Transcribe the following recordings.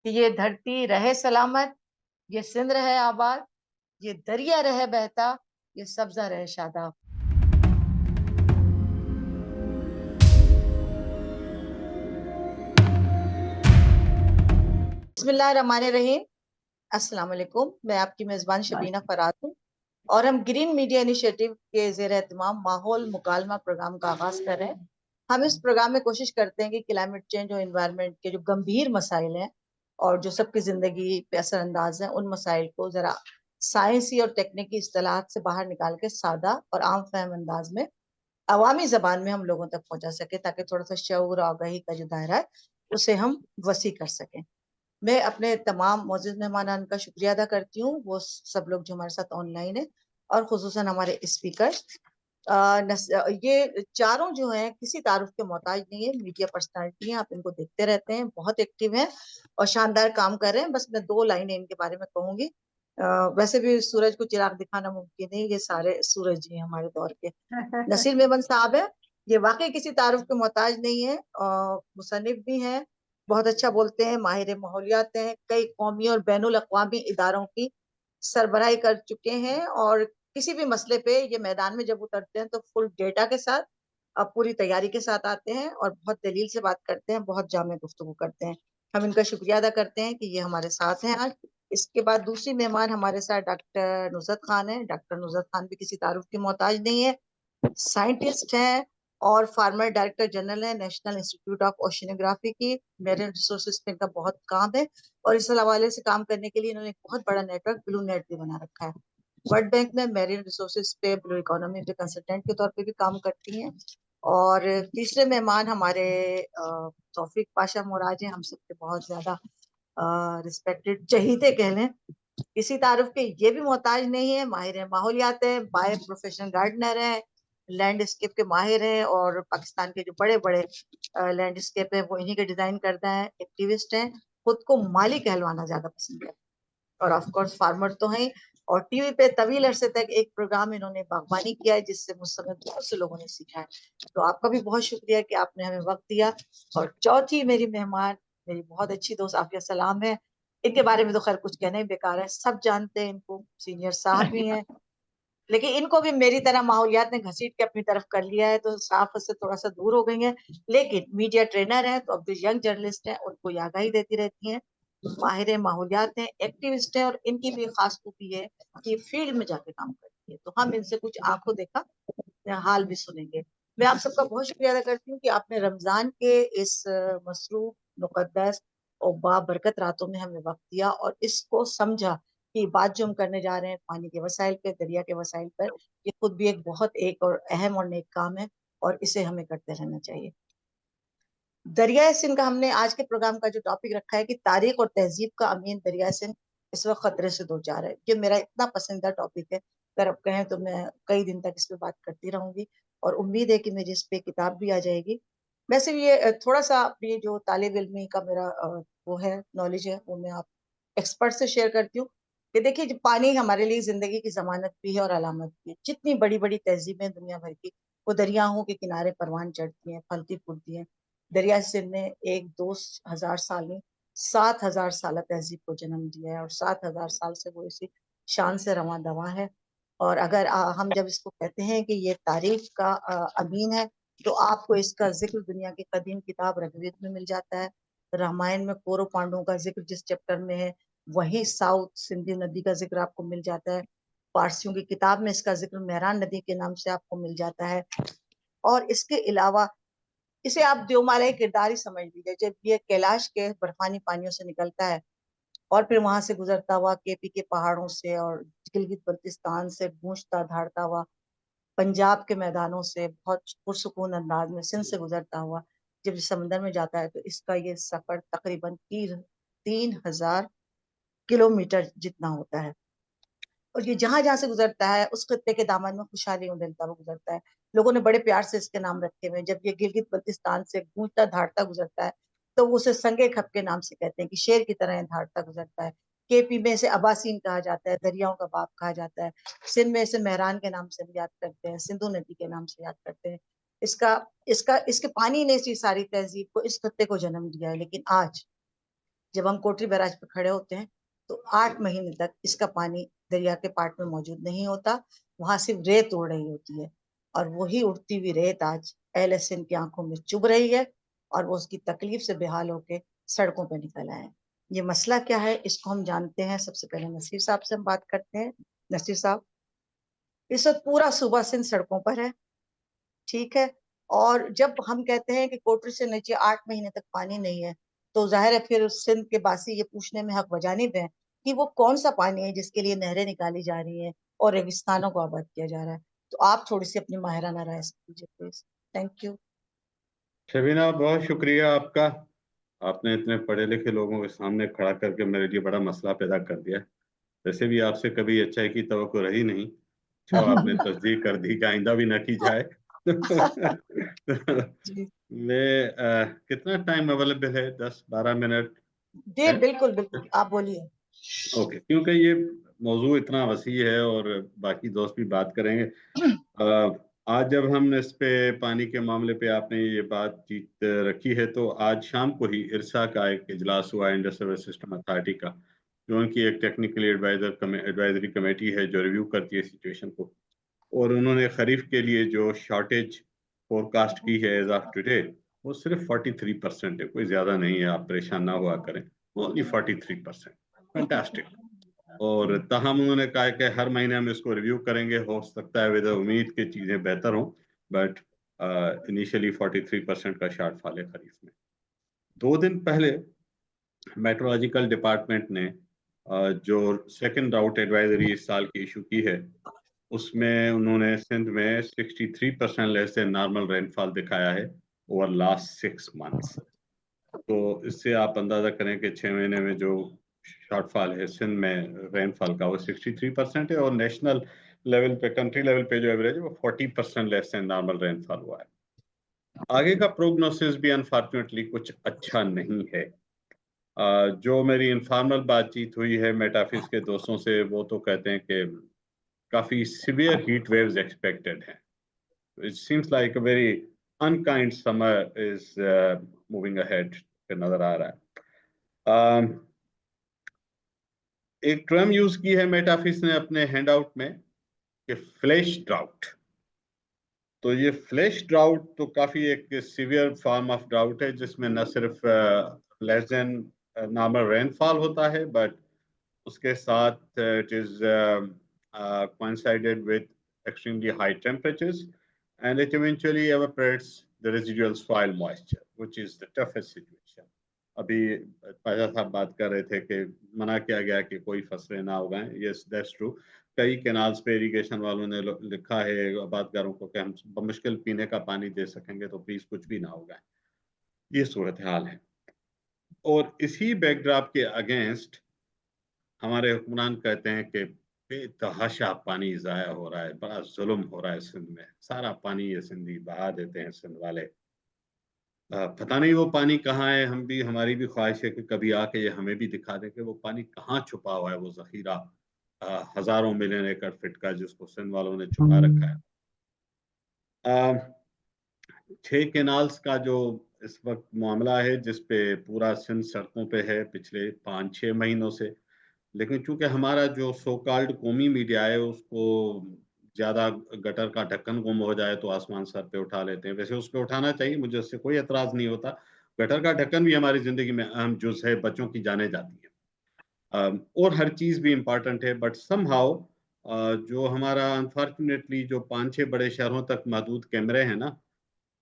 कि ये धरती रहे सलामत, ये सिंध रहे आबाद, ये दरिया रहे बहता, ये सब्जा रहे शादाब। बिस्मिल्लाहिर्रहमानिर्रहीम। अस्सलाम वालेकुम। मैं आपकी मेजबान शबीना फराद हूँ और हम ग्रीन मीडिया इनिशिएटिव के जेर एहतमाम माहौल मुकालमा प्रोग्राम का आगाज कर रहे हैं। हम इस प्रोग्राम में कोशिश करते हैं कि क्लाइमेट चेंज और इन्वायरमेंट के जो गंभीर मसाइल हैं और जो सबकी जिंदगी पे असरअंदाज हैं, उन मसाइल को जरा साइंसी और टेक्निकी इस्तेलाहात से बाहर निकाल के सादा और आम फहम अंदाज में अवामी जबान में हम लोगों तक पहुंचा सके, ताकि थोड़ा सा शऊर और आगाही का जो दायरा है उसे हम वसी कर सकें। मैं अपने तमाम मौजूद मेहमान का शुक्रिया अदा करती हूँ, वो सब लोग जो हमारे साथ ऑनलाइन है, और खुसूसन हमारे स्पीकर। ये चारों जो हैं किसी तारुफ के मोहताज नहीं है, मीडिया पर्सनालिटी हैं, आप इनको देखते रहते हैं, बहुत एक्टिव हैं और शानदार काम कर रहे हैं। बस मैं दो लाइनें इनके बारे में कहूंगी। वैसे भी सूरज को चिराग दिखाना मुमकिन नहीं, ये सारे सूरज ही हैं हमारे दौर के। नसीर मेमन साहब है, ये वाकई किसी तारुफ के मोहताज नहीं है, मुसन्निफ भी हैं, बहुत अच्छा बोलते हैं, माहिर माहौलियात हैं, कई कौमी और बैनुल अक़वामी इदारों की सरबराही कर चुके हैं, और किसी भी मसले पे ये मैदान में जब उतरते हैं तो फुल डेटा के साथ, अब पूरी तैयारी के साथ आते हैं और बहुत दलील से बात करते हैं, बहुत जामे गुफ्तगू करते हैं। हम इनका शुक्रिया अदा करते हैं कि ये हमारे साथ हैं आज। इसके बाद दूसरी मेहमान हमारे साथ डॉक्टर नुसरत खान है। डॉक्टर नुसरत खान भी किसी तारुफ की मोहताज नहीं है, साइंटिस्ट हैं और फार्मर डायरेक्टर जनरल है नेशनल इंस्टीट्यूट ऑफ ओशिनोग्राफी की। मेरिन रिसोर्सेज पे इनका बहुत काम है और इस हवाले से काम करने के लिए इन्होंने एक बहुत बड़ा नेटवर्क ब्लू नेट भी बना रखा है। वर्ल्ड बैंक में मेरिन रिसोर्सेज पे ब्लू इकोनॉमी पे कंसल्टेंट के तौर पे भी काम करती हैं। और तीसरे मेहमान हमारे तौफीक पाशा मुराज हैं, हम सबके बहुत ज्यादा रिस्पेक्टेड चहीते कह लें, किसी तारुफ के ये भी मोहताज नहीं है, माहिर है माहौलियात है, बाय प्रोफेशनल गार्डनर है, लैंडस्केप के माहिर हैं, और पाकिस्तान के जो बड़े बड़े लैंडस्केप है वो इन्हीं के डिजाइन करता है। एक्टिविस्ट हैं, खुद को माली कहलवाना ज्यादा पसंद है, और ऑफ कोर्स फार्मर तो हैं। और टीवी पे तवील अरसे तक एक प्रोग्राम इन्होंने बागवानी किया है, जिससे मुझ समेत बहुत से लोगों ने सीखा है। तो आपका भी बहुत शुक्रिया कि आपने हमें वक्त दिया। और चौथी मेरी मेहमान, मेरी बहुत अच्छी दोस्त आफिया सलाम है। इनके बारे में तो खैर कुछ कहना ही बेकार है, सब जानते हैं इनको, सीनियर साहब भी हैं, लेकिन इनको भी मेरी तरह माहौलियात ने घसीट के अपनी तरफ कर लिया है, तो साफ से थोड़ा सा दूर हो गई हैं। लेकिन मीडिया ट्रेनर है, तो अब जो यंग जर्नलिस्ट हैं उनको ये आगाही देती रहती हैं, माहिर माहौलियात हैं, एक्टिविस्ट हैं, और इनकी भी खास खूबी है कि फील्ड में जाके काम करती है। तो हम इनसे कुछ आंखों देखा हाल भी सुनेंगे। मैं आप सबका बहुत शुक्रिया अदा करती हूँ कि आपने रमजान के इस मसरूफ, मुकद्दस और बाबरकत रातों में हमें वक्त दिया और इसको समझा कि बात जो हम करने जा रहे हैं पानी के वसाइल पे, दरिया के वसाइल पर, ये खुद भी एक बहुत एक और अहम और नेक काम है, और इसे हमें करते रहना चाहिए। दरिया सिंध का हमने आज के प्रोग्राम का जो टॉपिक रखा है कि तारीख और तहजीब का अमीन दरिया सिंध इस वक्त खतरे से दो चार है। ये मेरा इतना पसंदीदा टॉपिक है, अगर आप कहें तो मैं कई दिन तक इस पे बात करती रहूंगी, और उम्मीद है कि मेरी इस पे किताब भी आ जाएगी। वैसे भी ये थोड़ा सा अपनी जो तालिब इल्मी का मेरा वो है, नॉलेज है, वो मैं आप एक्सपर्ट से शेयर करती हूँ कि देखिए, जो पानी हमारे लिए जिंदगी की जमानत भी है और अलामत भी है। जितनी बड़ी बड़ी तहजीबें दुनिया भर की, वो दरियाओं के किनारे परवान चढ़ती हैं, फलती फूलती हैं। दरिया सिंध ने एक दो हजार साल में 7,000 साल तहजीब को जन्म दिया है, और 7,000 साल से वो इसी शान से रवां दवा है। और अगर हम जब इसको कहते हैं कि ये तारीख का अमीन है, तो आपको इसका जिक्र दुनिया की कदीम किताब ऋग्वेद में मिल जाता है। रामायण में कौरव पांडवों का जिक्र जिस चैप्टर में है, वही साउथ सिंधु नदी का जिक्र आपको मिल जाता है। पारसियों की किताब में इसका जिक्र मेहरान नदी के नाम से आपको मिल जाता है। और इसके अलावा इसे आप देवमाला किरदार ही समझ लीजिए। जब ये कैलाश के बर्फानी पानियों से निकलता है और फिर वहां से गुजरता हुआ केपी के पहाड़ों से और गिलगित बल्तिस्तान से गूंजता धारता हुआ पंजाब के मैदानों से बहुत पुरसुकून अंदाज में सिंध से गुजरता हुआ जब समंदर में जाता है, तो इसका ये सफर तकरीबन 3,000 किलोमीटर जितना होता है। और ये जहां जहां से गुजरता है उस खत्ते के दामन में खुशहाली उड़ेलता हुआ गुजरता है। लोगों ने बड़े प्यार से इसके नाम रखे हुए हैं। जब ये गिलगित बल्तिस्तान से गूंजता धाड़ता गुजरता है, तो वो उसे संगे खप के नाम से कहते हैं कि शेर की तरह धाड़ता गुजरता है। केपी में इसे अबासीन कहा जाता है, दरियाओं का बाप कहा जाता है। सिंध में इसे मेहरान के नाम से हम याद करते हैं, सिंधु नदी के नाम से याद करते हैं। इसका इसका इसके पानी ने इसी सारी तहजीब को, इस खत्ते को जन्म दिया है। लेकिन आज जब हम कोटरी बैराज पे खड़े होते हैं तो 8 महीने तक इसका पानी दरिया के पार्ट में मौजूद नहीं होता, वहां सिर्फ रेत उड़ रही होती है। और वही उड़ती हुई रेत आज एलएसएन की आंखों में चुभ रही है और वो उसकी तकलीफ से बेहाल होके सड़कों पर निकल आए हैं। ये मसला क्या है इसको हम जानते हैं। सबसे पहले नसीर साहब से हम बात करते हैं। नसीर साहब, इस वक्त पूरा सूबा सिंध सड़कों पर है, ठीक है। और जब हम कहते हैं कि कोटरी से नीचे 8 महीने तक पानी नहीं है, तो जाहिर है फिर सिंध के बासी ये पूछने में हक बजानिब है कि वो कौन सा पानी है जिसके लिए नहरें निकाली जा रही हैं और रेगिस्तानों को आबाद किया जा रहा है। तो आप थोड़ी सी अपनी माहिराना राय दीजिए प्लीज। Thank you. शबीना, बहुत शुक्रिया आपका। आपने इतने पढ़े लिखे लोगों के सामने खड़ा करके मेरे लिए बड़ा मसला पैदा कर दिया। वैसे भी आपसे कभी अच्छाई की तवक्को रही नहीं। अच्छा, आपने तस्दीक कर दी कि आइंदा भी ना की जाए। जी मैं कितना टाइम अवेलेबल है? 10-12 मिनट जी, है? बिल्कुल बिल्कुल, आप बोलिए। ओके, क्योंकि ये मौजू इतना वसी है और बाकी दोस्त भी बात करेंगे। आज जब हम इस पे पानी के मामले पे आपने ये बातचीत रखी है, तो आज शाम को ही इरसा का एक इजलास हुआ, इंडस सर्विस सिस्टम अथॉरिटी का, जो उनकी एक टेक्निकली एडवाइजरी कमेटी है जो रिव्यू करती है सिचुएशन को। और उन्होंने खरीफ के लिए जो शॉर्टेज फोरकास्ट की है एज ऑफ टुडे, वो सिर्फ 43% है, कोई ज्यादा नहीं है, आप परेशान ना हुआ करें। ओनली 43%। फैंटास्टिक। और ताहम उन्होंने कहा कि हर महीने हम इसको रिव्यू करेंगे, हो सकता है विद उम्मीद कि चीजें बेहतर हों, बट इनिशियली 43% का शॉर्टफॉल है खरीफ में। 2 दिन पहले मेट्रोलॉजिकल डिपार्टमेंट ने जो सेकंड राउट एडवाइजरी इस साल की इशू की है, उसमें उन्होंने सिंध में 63% लेस देन नॉर्मल रेनफॉल दिखाया है ओवर लास्ट 6 मंथ्स। तो इससे आप अंदाजा करें कि 6 महीने में जो शॉर्टफॉल है सिंध में रेनफॉल का, वो 63% है, और नेशनल लेवल पे, कंट्री लेवल पे जो एवरेज है वो 40% लेस देन नॉर्मल रेनफॉल हुआ है। आगे का प्रोग्नोसिस भी अनफॉर्चुनेटली कुछ अच्छा नहीं है। जो मेरी इनफॉर्मल बातचीत हुई है मेटाफिज के दोस्तों से, वो तो कहते हैं कि काफी सिवियर हीट वेव्स एक्सपेक्टेड हैं। It seems like a very unkind summer is moving ahead, नजर आ रहा है। एक टर्म यूज की है मेटाफिज ने अपने हैंडआउट में कि फ्लैश ड्राउट। तो ये फ्लैश ड्राउट तो काफी एक सीवियर फॉर्म ऑफ ड्राउट है, जिसमें न सिर्फ लेस देन नॉर्मल रेनफॉल होता है, बट उसके साथ it is coincided with extremely high temperatures, and it eventually evaporates the residual soil moisture, which is the toughest situation. अभी पाजा साहब बात कर रहे थे कि मना किया गया कि कोई फसलें ना उगाएं। Yes, that's true. कई कैनाल्स पे इरिगेशन वालों ने लिखा है आबादगारों को कि हम बमुश्किल पीने का पानी दे सकेंगे, तो प्लीज कुछ भी ना उगाएं। ये सूरत हाल है। और इसी बैकड्रॉप के अगेंस्ट हमारे हुक्मरान कहते हैं कि बेतहाशा पानी जाया हो रहा है, बड़ा जुल्म हो रहा है सिंध में, सारा पानी ये सिंधी बहा देते हैं सिंध वाले। पता नहीं वो पानी कहाँ है। हम भी, हमारी भी ख्वाहिश है कि कभी आके ये हमें भी दिखा दें कि वो पानी कहाँ छुपा हुआ है, वो जखीरा हजारों मिलियन एकड़ फीट का जिसको सिंध वालों ने छुपा रखा है। 6 कैनाल्स का जो इस वक्त मामला है, जिसपे पूरा सिंध सड़कों पे है पिछले 5-6 महीनों से। लेकिन चूंकि हमारा जो सो कॉल्ड कौमी मीडिया है, उसको ज्यादा गटर का ढक्कन गुम हो जाए तो आसमान सर पे उठा लेते हैं। वैसे उस पे उठाना चाहिए, मुझे उससे कोई एतराज नहीं होता। गटर का ढक्कन भी हमारी जिंदगी में अहम जुज है, बच्चों की जाने जाती है। और हर चीज भी इम्पोर्टेंट है, बट समहाउ जो हमारा अनफॉर्चुनेटली जो 5-6 बड़े शहरों तक महदूद कैमरे हैं ना,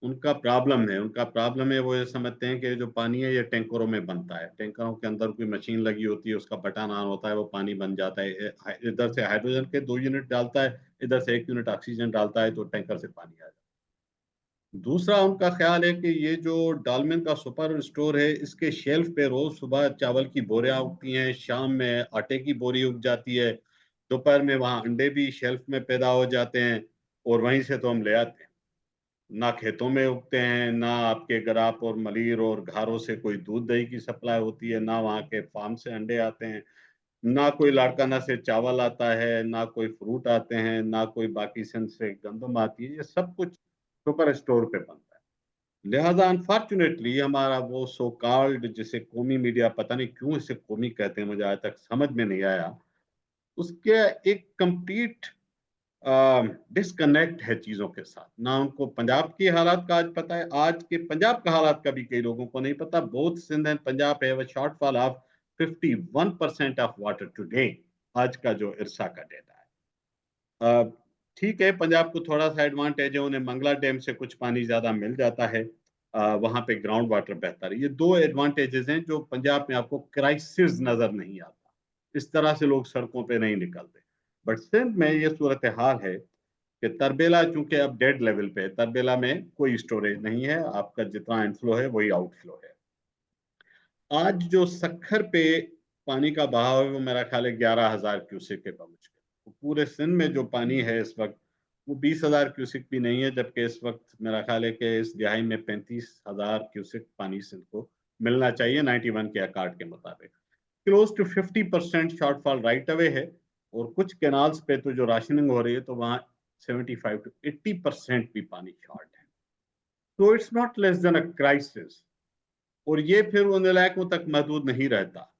उनका प्रॉब्लम है वो ये समझते हैं कि जो पानी है ये टैंकरों में बनता है, टैंकरों के अंदर कोई मशीन लगी होती है, उसका बटन ऑन होता है, वो पानी बन जाता है। इधर से हाइड्रोजन के 2 यूनिट डालता है, इधर से 1 यूनिट ऑक्सीजन डालता है, तो टैंकर से पानी आ जाता है। दूसरा उनका ख्याल है कि ये जो डालमिन का सुपर स्टोर है, इसके शेल्फ पे रोज सुबह चावल की बोरियां उगती हैं, शाम में आटे की बोरी उग जाती है, दोपहर में वहां अंडे भी शेल्फ में पैदा हो जाते हैं, और वहीं से तो हम ले आते हैं। ना खेतों में उगते हैं, ना आपके गराप और मलीर और घारों से कोई दूध दही की सप्लाई होती है, ना वहाँ के फार्म से अंडे आते हैं, ना कोई लाड़काना से चावल आता है, ना कोई फ्रूट आते हैं, ना कोई बाकी सिंध से गंदम आती है। ये सब कुछ सुपर स्टोर पे बनता है। लिहाजा अनफॉर्चुनेटली हमारा वो सो कॉल्ड, जिसे कौमी मीडिया, पता नहीं क्यों इसे कौमी कहते हैं, मुझे आज तक समझ में नहीं आया, उसके एक कंप्लीट डिस्कनेक्ट है चीजों के साथ। ना उनको पंजाब की हालात का आज पता है, आज के पंजाब का हालात का भी कई लोगों को नहीं पता। बोथ सिंध एंड पंजाब है shortfall of 51% of water today, आज का जो इरसा का डेटा है। ठीक है, पंजाब को थोड़ा सा एडवांटेज है, उन्हें मंगला डैम से कुछ पानी ज्यादा मिल जाता है, वहां पे ग्राउंड वाटर बेहतर है। ये दो एडवांटेजेस हैं जो पंजाब में आपको क्राइसिस नजर नहीं आता, इस तरह से लोग सड़कों पे नहीं निकलते। बट सिंध में ये सूरत हाल है कि तरबेला चूंकि अब डेड लेवल पे है, तरबेला में कोई स्टोरेज नहीं है, आपका जितना इनफ्लो है वही आउटफ्लो है। आज जो सखर पे पानी का बहाव है वो मेरा ख्याल है 11,000 क्यूसेक के पहुंच गए। तो पूरे सिंध में जो पानी है इस वक्त वो 20,000 क्यूसेक भी नहीं है, जबकि इस वक्त मेरा ख्याल है कि इस दिहाई में 35,000 क्यूसेक पानी सिंध को मिलना चाहिए 91 के अकार्ड के मुताबिक। Close to 50% shortfall right away है, और कुछ कैनाल्स पे तो जो राशनिंग हो रही है तो वहां 75 to 80% भी पानी शॉर्ट है। तो it's not less than a crisis. और ये फिर उन इलाकों तक महदूद नहीं रहता।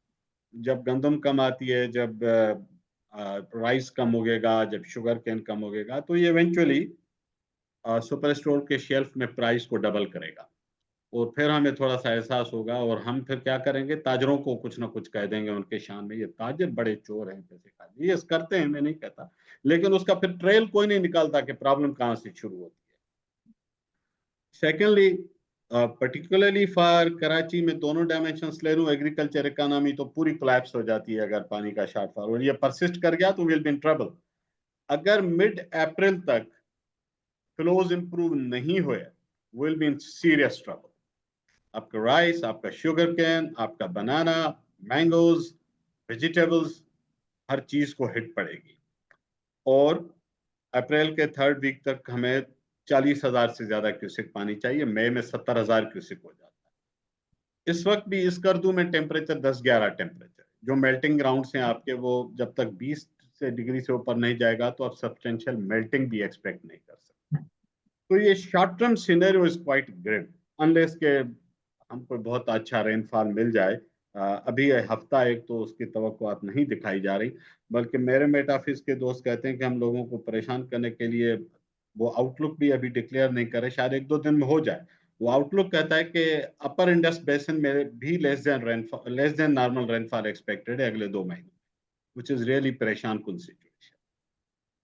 जब गंदम कम आती है, जब राइस कम होगेगा, जब शुगर केन कम होगेगा, तो ये इवेंचुअली सुपर स्टोर के शेल्फ में प्राइस को डबल करेगा। और फिर हमें थोड़ा सा एहसास होगा, और हम फिर क्या करेंगे, ताजरों को कुछ ना कुछ कह देंगे उनके शान में, ये ताजर बड़े चोर हैं, पैसे खा ये करते हैं, मैं नहीं कहता, लेकिन उसका फिर ट्रेल कोई नहीं निकालता कि प्रॉब्लम कहाँ से शुरू होती है। सेकेंडली, पर्टिकुलरली फॉर कराची में दोनों डायमेंशंस ले लूं, एग्रीकल्चर इकोनॉमी तो पूरी कोलैप्स हो जाती है अगर पानी का शॉर्टफॉल और ये परसिस्ट कर गया तो विल बी इन ट्रबल। अगर मिड अप्रैल तक फ्लोज इंप्रूव नहीं हुए, will be in serious trouble. आपका राइस, आपका शुगर कैन, आपका बनाना, मैंगोज, वेजिटेबल्स, हर चीज को हिट पड़ेगी। और अप्रैल के थर्ड वीक तक हमें 40,000 से ज्यादा क्यूसेक पानी चाहिए, मई में 70,000 क्यूसेक हो जाता है। इस वक्त भी इस कर्दू में टेम्परेचर 10-11 टेम्परेचर, जो मेल्टिंग ग्राउंड्स हैं आपके, वो जब तक 20 से डिग्री से ऊपर नहीं जाएगा तो आप सब्सटेंशियल मेल्टिंग भी एक्सपेक्ट नहीं कर सकते। तो ये short term scenario is quite grim, unless के हमको बहुत अच्छा रेनफॉल मिल जाए। अभी हफ्ता एक तो उसकी तवक्कुआत नहीं दिखाई जा रही, बल्कि मेरे मेटाफिज के दोस्त कहते हैं कि हम लोगों को परेशान करने के लिए वो आउटलुक भी अभी डिक्लेयर नहीं करे, शायद 1-2 दिन में हो जाए। वो आउटलुक कहता है कि अपर इंडस बेसिन में भी less than normal rainfall expected है अगले 2 महीने, विच इज रियली परेशान कुन सिचुएशन।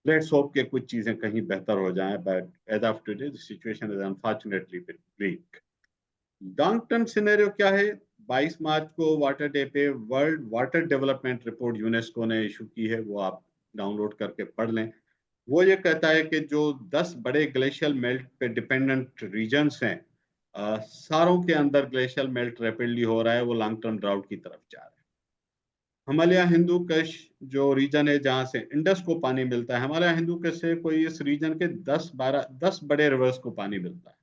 लेट्स होप के कुछ चीजें कहीं बेहतर हो जाएं, but as of today the situation is unfortunately bleak. Long term scenario क्या है? 22 मार्च को वाटर डे पे world water development report UNESCO ने इशू की है, वो आप डाउनलोड करके पढ़ लें। वो ये कहता है कि जो 10 बड़े ग्लेशियल मेल्ट पे डिपेंडेंट रीजन्स हैं, सारों के अंदर ग्लेशियल मेल्ट रैपिडली हो रहा है, वो लॉन्ग टर्म ड्राउट की तरफ जा रहा है। हिमालय हिंदू कश जो रीजन है जहां से इंडस को पानी मिलता है, हिमालय हिंदू कश से कोई इस रीजन के 10 बड़े रिवर्स को पानी मिलता है।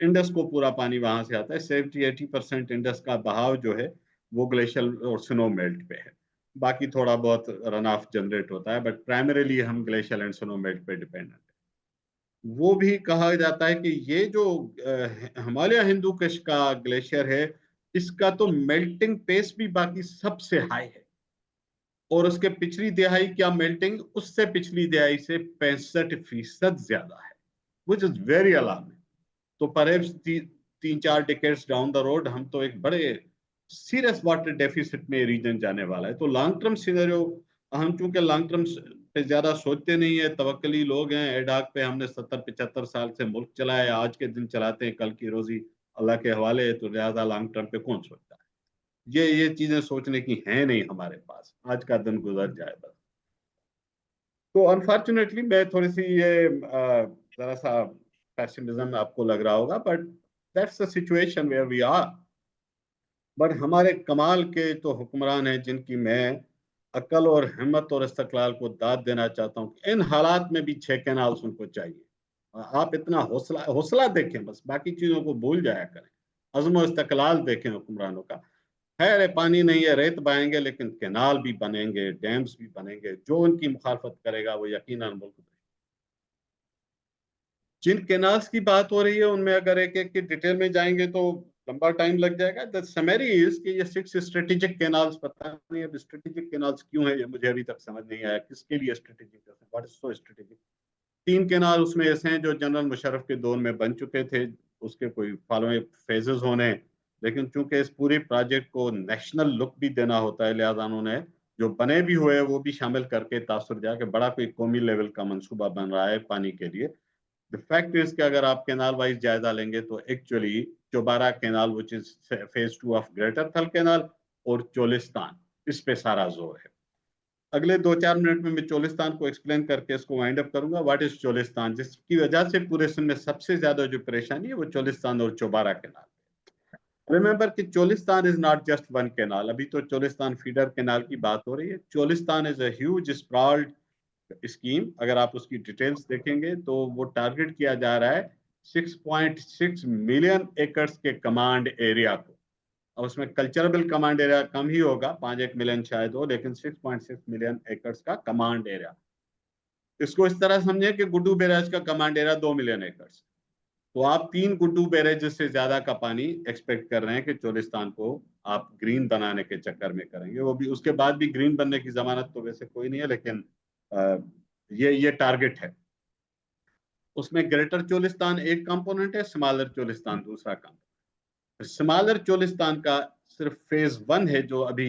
इंडस को पूरा पानी वहां से आता है। 70-80% इंडस का बहाव जो है वो ग्लेशियल और स्नो मेल्ट पे है, बाकी थोड़ा बहुत रन ऑफ जनरेट होता है, बट प्राइमरीली हम ग्लेशियल एंड स्नो मेल्ट पे डिपेंडेंट है। वो भी कहा जाता है कि ये जो हिमालय हिंदू कश का ग्लेशियर है, इसका तो मेल्टिंग पेस भी बाकी सबसे हाई है, और उसके पिछली दिहाई क्या मेल्टिंग उससे पिछली दिहाई से 65% ज्यादा है, विच इज वेरी अलार्मिंग। तो perhaps 3-4 decades down the road हम तो एक बड़े सीरियस वाटर डेफिसिट में रीजन जाने वाला है। तो लॉन्ग टर्म सिनेरियो, हम चूंकि लॉन्ग टर्म पे ज्यादा सोचते नहीं है, तवक्कली लोग हैं, एडाक पे हमने 70-75 साल से मुल्क चलाया, आज के दिन चलाते हैं, कल की रोजी अल्लाह के हवाले है, तो ज्यादा लॉन्ग टर्म पे कौन सोचता है? ये चीजें सोचने की है नहीं हमारे पास, आज का दिन गुजर जाए बस। तो अनफॉर्चुनेटली मैं थोड़ी सी ये जरा सा पैसिमिज्म आपको लग रहा होगा, but that's the situation where we are. But हमारे कमाल के तो हुक्मरान हैं जिनकी मैं अकल और हिम्मत और इस्तकलाल को दाद देना चाहता हूँ। इन हालात में भी 6 कैनाल्स उनको चाहिए। आप इतना हौसला हौसला देखें, बस बाकी चीजों को भूल जाया करें, अज़्म और इस्तकलाल देखें हुक्मरानों का। है पानी नहीं है, रेत बहाएंगे, लेकिन कैनाल भी बनेंगे, डैम्स भी बनेंगे। जो उनकी मुखालफत करेगा वो यकीनन मुल्क जिन कैनाल्स की बात हो रही है उनमें अगर एक एक की डिटेल में जाएंगे तो लंबा टाइम लग जाएगा। द समरी इज कि ये 6 स्ट्रेटेजिक कैनाल्स, पता नहीं अब स्ट्रेटेजिक कैनाल्स क्यों है ये मुझे अभी तक समझ नहीं आया, किसके लिए स्ट्रेटेजिक है, what is so strategic. 3 canal उसमें ऐसे हैं जो जनरल मुशर्रफ के दौर में बन चुके थे, उसके कोई फॉलोइंग फेजेस होने, लेकिन चूंकि इस पूरी प्रोजेक्ट को नेशनल लुक भी देना होता है, लिहाजा उन्होंने जो बने भी हुए वो भी शामिल करके तासुर जाके बड़ा कोई कौमी लेवल का मंसूबा बन रहा है पानी के लिए। द फैक्ट इज कि अगर आप कैनाल वाइज जायजा लेंगे तो actually चौबारा canal which is phase 2 of greater थल कैनाल और चोलिस्तान, इस पे सारा जोर है। अगले 2-4 मिनट में मैं चोलिस्तान को एक्सप्लेन करके इसको वाइंड अप करूंगा। व्हाट इज चोलिस्तान, जिसकी वजह से पूरे सिंध में सबसे ज्यादा जो परेशानी है वो चोलिस्तान और चौबारा कैनाल। रिमेंबर कि Cholistan is not just one canal, अभी तो चोलिस्तान फीडर कैनाल की बात हो रही है। Cholistan is a huge sprawled scheme, अगर आप उसकी डिटेल्स देखेंगे तो वो टारगेट किया जा रहा है 6.6 मिलियन एकर्स के कमांड एरिया को। और उसमें कल्चरेबल कमांड एरिया कम ही होगा, 5-1 मिलियन शायद हो, लेकिन 6.6 मिलियन एकर्स का कमांड एरिया। इसको इस तरह समझे कि गुड्डू बैराज का कमांड एरिया 2 मिलियन एकर्स, तो आप 3 गुड्डू बैरेज से ज्यादा का पानी एक्सपेक्ट कर रहे हैं कि चोलिस्तान को आप ग्रीन बनाने के चक्कर में करेंगे। वो भी उसके बाद भी ग्रीन बनने की जमानत तो वैसे कोई नहीं है, लेकिन ये टारगेट है। उसमें ग्रेटर चोलिस्तान एक कंपोनेंट है, स्मॉलर चोलिस्तान दूसरा कंपोनेंट। स्मॉलर चोलिस्तान का सिर्फ फेज 1 है जो अभी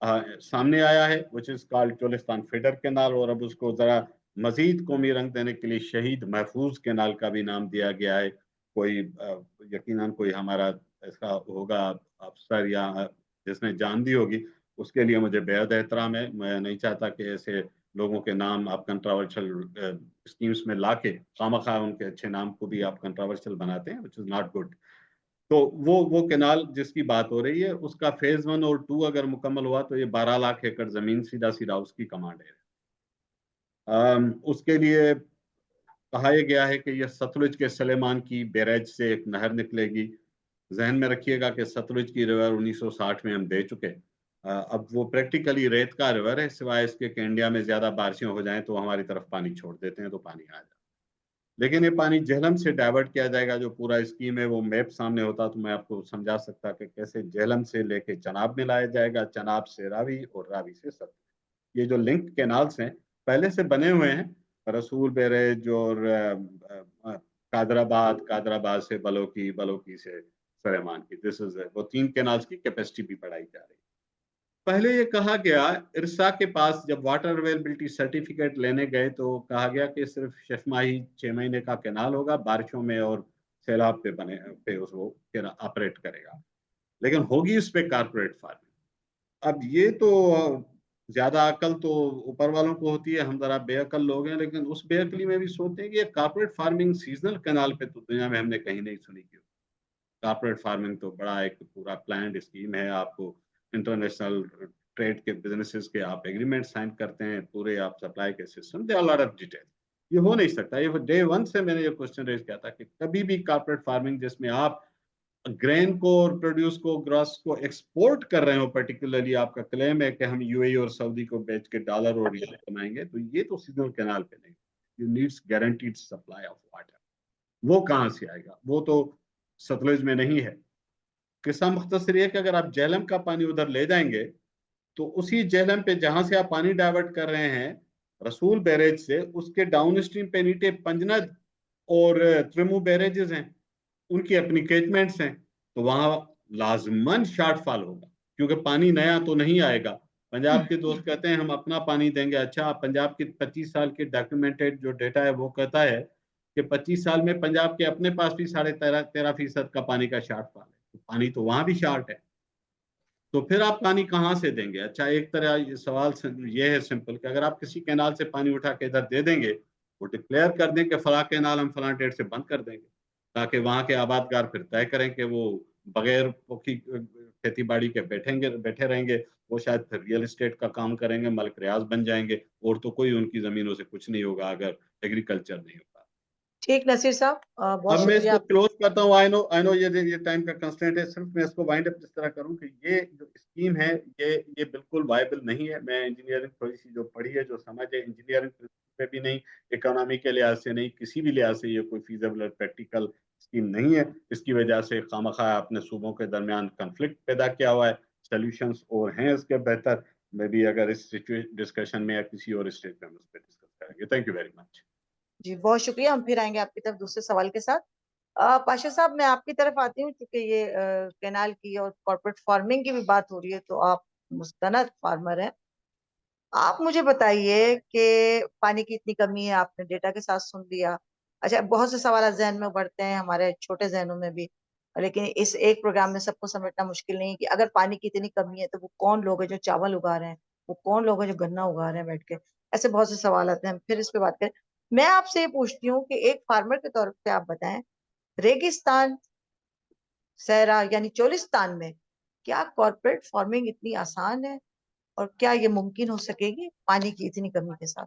सामने आया है, which is called Cholistan feeder canal, और अब उसको जरा मजीद कौमी रंग देने के लिए शहीद महफूज कैनाल का भी नाम दिया गया है। कोई यकीनन कोई हमारा ऐसा होगा अफसर या जिसने जान दी होगी, उसके लिए मुझे बेहद एहतराम है। मैं नहीं चाहता कि ऐसे लोगों के नाम आप कंट्रोवर्शियल स्कीम्स में लाके खामखा उनके अच्छे नाम को भी आप कंट्रोवर्शियल बनाते हैं, विच इज नॉट गुड। तो वो कैनाल जिसकी बात हो रही है उसका फेज 1 और 2 अगर मुकम्मल हुआ तो ये 12 लाख एकड़ जमीन सीधा सीधा उसकी कमांड है। उसके लिए कहा यह गया है कि यह सतलुज के सलेमान की बैरेज से एक नहर निकलेगी। जहन में रखिएगा कि सतलुज की रिवर 1960 में हम दे चुके। अब वो प्रैक्टिकली रेत का रिवर है, सिवाय इसके कि इंडिया में ज्यादा बारिशें हो जाएं तो हमारी तरफ पानी छोड़ देते हैं तो पानी आ जाए, लेकिन ये पानी झेलम से डाइवर्ट किया जाएगा। जो पूरा स्कीम है वो मैप सामने होता तो मैं आपको समझा सकता कि कैसे झेलम से लेके चनाब में लाया जाएगा, चनाब से रावी और रावी से सतलुज। ये जो लिंक कैनाल्स हैं पहले से बने हुए हैं, रसूल बैरेज और कादराबाद, कादराबाद से बलोकी, बलोकी से सलेमान की, दिस इज वो 3 कैनाल्स की कैपेसिटी भी बढ़ाई जा रही है। पहले ये कहा गया इरसा के पास जब वाटर अवेलेबिलिटी सर्टिफिकेट लेने गए तो कहा गया कि सिर्फ शफमाही 6 महीने का कैनाल होगा, बारिशों में और सैलाब पे बने पे उसको ऑपरेट करेगा, लेकिन होगी उस पे कारपोरेट फार्मिंग। अब ये तो ज्यादा अकल तो ऊपर वालों को होती है, हम जरा बेअकल लोग हैं, लेकिन उस बेअकली में भी सोचते हैं कि ये कारपोरेट फार्मिंग सीजनल कैनाल पे तो दुनिया में हमने कहीं नहीं सुनी। क्यों? कारपोरेट फार्मिंग तो बड़ा एक पूरा प्लान्ड स्कीम है, आपको इंटरनेशनल ट्रेड के बिजनेसेस के आप एग्रीमेंट साइन करते हैं, पूरे आप सप्लाई के system, they are lot of detail. ये हो नहीं सकता। ये डे 1 से मैंने ये क्वेश्चन रेज किया था कि कभी भी कारपोरेट फार्मिंग जिसमें आप ग्रेन को और प्रोड्यूस को, ग्रॉस को एक्सपोर्ट कर रहे हो, पर्टिकुलरली आपका क्लेम है कि हम यूएई और सऊदी को बेच के डॉलर और रियल कमाएंगे, तो ये तो सीजनल कैनाल पे नहीं। You needs guaranteed supply of water. वो कहाँ से आएगा? वो तो सतलुज में नहीं है। किस्सा मुख्तसर ये कि अगर आप झेलम का पानी उधर ले जाएंगे तो उसी झेलम पे जहां से आप पानी डाइवर्ट कर रहे हैं रसूल बैरेज से, उसके डाउन स्ट्रीम पे नीचे पंजनद और त्रिमू बैरेजेस हैं, उनकी अपनी कैचमेंट्स हैं, तो वहां लाजमन शॉर्टफॉल होगा क्योंकि पानी नया तो नहीं आएगा। पंजाब के दोस्त कहते हैं हम अपना पानी देंगे। अच्छा, पंजाब के 25 साल के डॉक्यूमेंटेड जो डेटा है वो कहता है कि 25 साल में पंजाब के अपने पास भी 13.5% का पानी का शॉर्टफॉल है, तो पानी तो वहां भी शॉर्ट है, तो फिर आप पानी कहाँ से देंगे? अच्छा, एक तरह ये सवाल ये है सिंपल कि अगर आप किसी कैनाल से पानी उठा के इधर दे देंगे, वो डिक्लेयर कर दें कि फला कैनाल हम फला डेट से बंद कर देंगे, ताकि वहां के आबादगार फिर तय करें कि वो बगैर पोखी खेती बाड़ी के बैठे रहेंगे। वो शायद फिर रियल एस्टेट का काम करेंगे, मलिक रियाज बन जाएंगे, और तो कोई उनकी जमीनों से कुछ नहीं होगा अगर एग्रीकल्चर नहीं होगा। ठीक नसीर साहब, बहुत अब मैं शुक्रिया इसको आप। क्लोज करता हूँ। आई नो ये टाइम का कंस्ट्रेंट है, सिर्फ मैं इसको वाइंड अप इस तरह करूँ कि ये जो स्कीम है ये बिल्कुल वायबल नहीं है। मैं इंजीनियरिंग थोड़ी सी जो पढ़ी है, जो समझ है इंजीनियरिंग पे भी नहीं, इकोनॉमी के लिहाज से नहीं, किसी भी लिहाज से ये कोई फीजिबल और प्रैक्टिकल स्कीम नहीं है। इसकी वजह से खामखा अपने सूबों के दरमियान कन्फ्लिक्ट पैदा किया हुआ है। सोल्यूशंस और हैं इसके बेहतर, मे बी अगर इस डिस्कशन में या किसी और स्टेज पे हम उस पर डिस्कस करेंगे। Thank you very much. जी बहुत शुक्रिया। हम फिर आएंगे आपकी तरफ दूसरे सवाल के साथ। पाशा साहब, मैं आपकी तरफ आती हूँ, क्योंकि ये कैनाल की और कॉर्पोरेट फार्मिंग की भी बात हो रही है, तो आप मुस्तनद फार्मर हैं। आप मुझे बताइए कि पानी की इतनी कमी है, आपने डेटा के साथ सुन लिया। अच्छा, बहुत से सवाल जहन में बढ़ते हैं, हमारे छोटे जहनों में भी, लेकिन इस एक प्रोग्राम में सबको समेटना मुश्किल नहीं है कि अगर पानी की इतनी कमी है तो वो कौन लोग हैं जो चावल उगा रहे हैं, वो कौन लोग हैं जो गन्ना उगा रहे हैं बैठ के। ऐसे बहुत से सवाल आते हैं, हम फिर इस पे बात करें। मैं आपसे ये पूछती हूँ कि एक फार्मर के तौर पे आप बताएं, रेगिस्तान, सहरा यानी चोलिस्तान में क्या कॉर्पोरेट फार्मिंग इतनी आसान है, और क्या ये मुमकिन हो सकेगी पानी की इतनी कमी के साथ?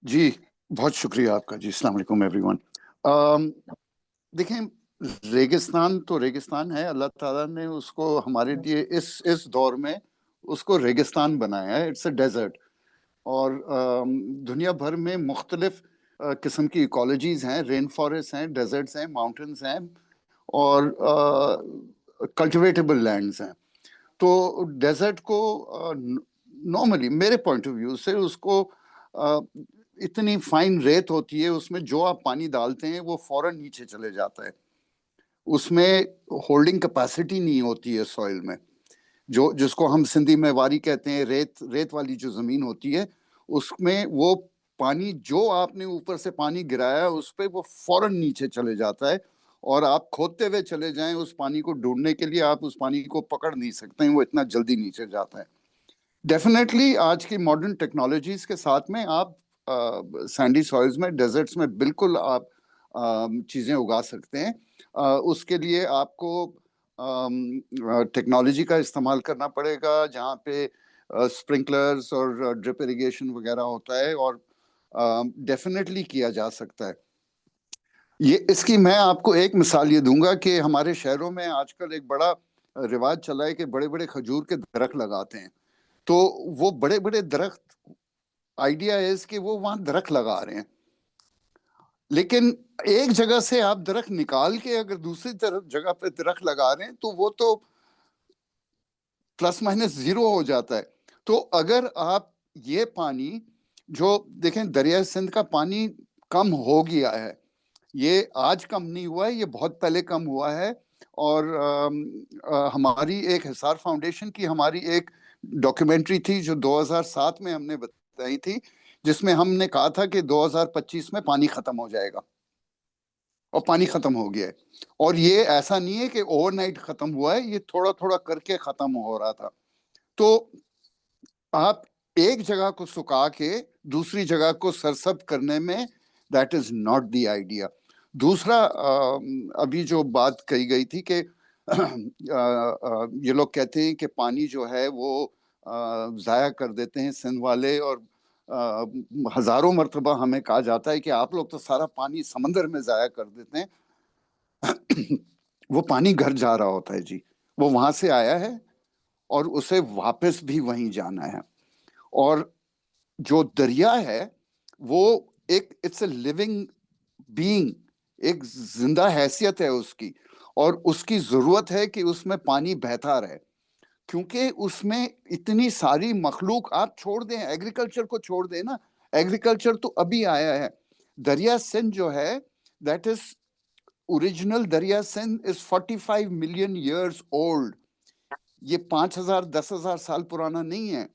जी बहुत शुक्रिया आपका जी। अस्सलाम वालेकुम एवरीवन। देखें, रेगिस्तान तो रेगिस्तान है, अल्लाह ताला ने उसको हमारे लिए इस दौर में उसको रेगिस्तान बनाया है। It's a desert. और दुनिया भर में मुख्तलिफ किस्म की इकोलॉजीज हैं, रेन फॉरेस्ट हैं, डेजर्ट्स हैं, माउंटेन्स हैं और कल्टिवेटेबल लैंड्स हैं। तो डेजर्ट को नॉर्मली मेरे पॉइंट ऑफ व्यू से उसको इतनी फाइन रेत होती है, उसमें जो आप पानी डालते हैं वो फौरन नीचे चले जाता है। उसमें होल्डिंग कैपेसिटी नहीं होती है सॉइल में, जो जिसको हम सिंधी में वारी कहते हैं, रेत रेत वाली जो जमीन होती है, उसमें वो पानी जो आपने ऊपर से पानी गिराया उस पे वो फौरन नीचे चले जाता है। और आप खोदते हुए चले जाएं उस पानी को ढूंढने के लिए, आप उस पानी को पकड़ नहीं सकते हैं, वो इतना जल्दी नीचे जाता है। डेफिनेटली आज की मॉडर्न टेक्नोलॉजीज के साथ में आप सैंडी सॉइल्स में, डेजर्ट्स में बिल्कुल आप चीज़ें उगा सकते हैं। उसके लिए आपको टेक्नोलॉजी का इस्तेमाल करना पड़ेगा, जहाँ पे स्प्रिंकलर्स और ड्रिप इरिगेशन वगैरह होता है, और डेफिनेटली किया जा सकता है। ये इसकी मैं आपको एक मिसाल ये दूंगा कि हमारे शहरों में आजकल एक बड़ा रिवाज चला है कि बड़े बड़े खजूर के दरख्त लगाते हैं। तो वो बड़े बड़े दरख्त, आइडिया है कि वो वहां दरख्त लगा रहे हैं, लेकिन एक जगह से आप दरख्त निकाल के अगर दूसरी तरफ जगह पे दरख्त लगा रहे हैं तो वो तो प्लस माइनस जीरो हो जाता है। तो अगर आप ये पानी जो देखें, दरिया सिंध का पानी कम हो गया है, ये आज कम नहीं हुआ है, ये बहुत पहले कम हुआ है। और हमारी एक हिसार फाउंडेशन की हमारी एक डॉक्यूमेंट्री थी जो 2007 में हमने बताई थी, जिसमें हमने कहा था कि 2025 में पानी खत्म हो जाएगा, और पानी खत्म हो गया है। और ये ऐसा नहीं है कि ओवरनाइट खत्म हुआ है, ये थोड़ा थोड़ा करके खत्म हो रहा था। तो आप एक जगह को सुखा के दूसरी जगह को सरसब्ज करने में, that is not the idea. दूसरा, अभी जो बात कही गई थी कि ये लोग कहते हैं कि पानी जो है वो जाया कर देते हैं सिंध वाले, और हजारों मर्तबा हमें कहा जाता है कि आप लोग तो सारा पानी समंदर में जाया कर देते हैं। वो पानी घर जा रहा होता है जी, वो वहां से आया है और उसे वापस भी वहीं जाना है। और जो दरिया है वो एक, इट्स अ लिविंग बीइंग, एक जिंदा हैसियत है उसकी, और उसकी जरूरत है कि उसमें पानी बहता रहे, क्योंकि उसमें इतनी सारी मखलूक, आप छोड़ दें एग्रीकल्चर को, छोड़ दें ना, एग्रीकल्चर तो अभी आया है। दरिया सिंध जो है, दैट इज ओरिजिनल दरिया Sindh is 45 million years old. ये 5,000 10,000 साल पुराना नहीं है।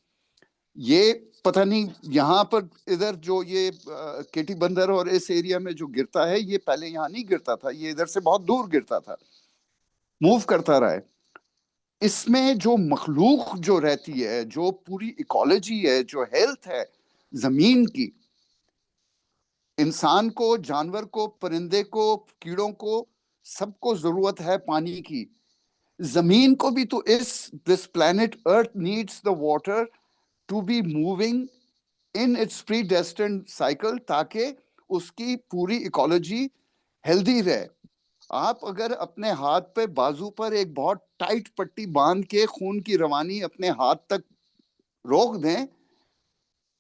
ये पता नहीं यहाँ पर इधर जो ये केटी बंदर और इस एरिया में जो गिरता है, ये पहले यहाँ नहीं गिरता था, ये इधर से बहुत दूर गिरता था, मूव करता रहा है। इसमें जो मखलूक जो रहती है, जो पूरी इकोलॉजी है, जो हेल्थ है जमीन की, इंसान को, जानवर को, परिंदे को, कीड़ों को, सबको जरूरत है पानी की। जमीन को भी तो this planet earth needs the water to be moving in its predestined cycle, ताकि उसकी पूरी इकोलॉजी हेल्दी रहे। आप अगर अपने हाथ पे, बाजू पर एक बहुत टाइट पट्टी बांध के खून की रवानी अपने हाथ तक रोक दें,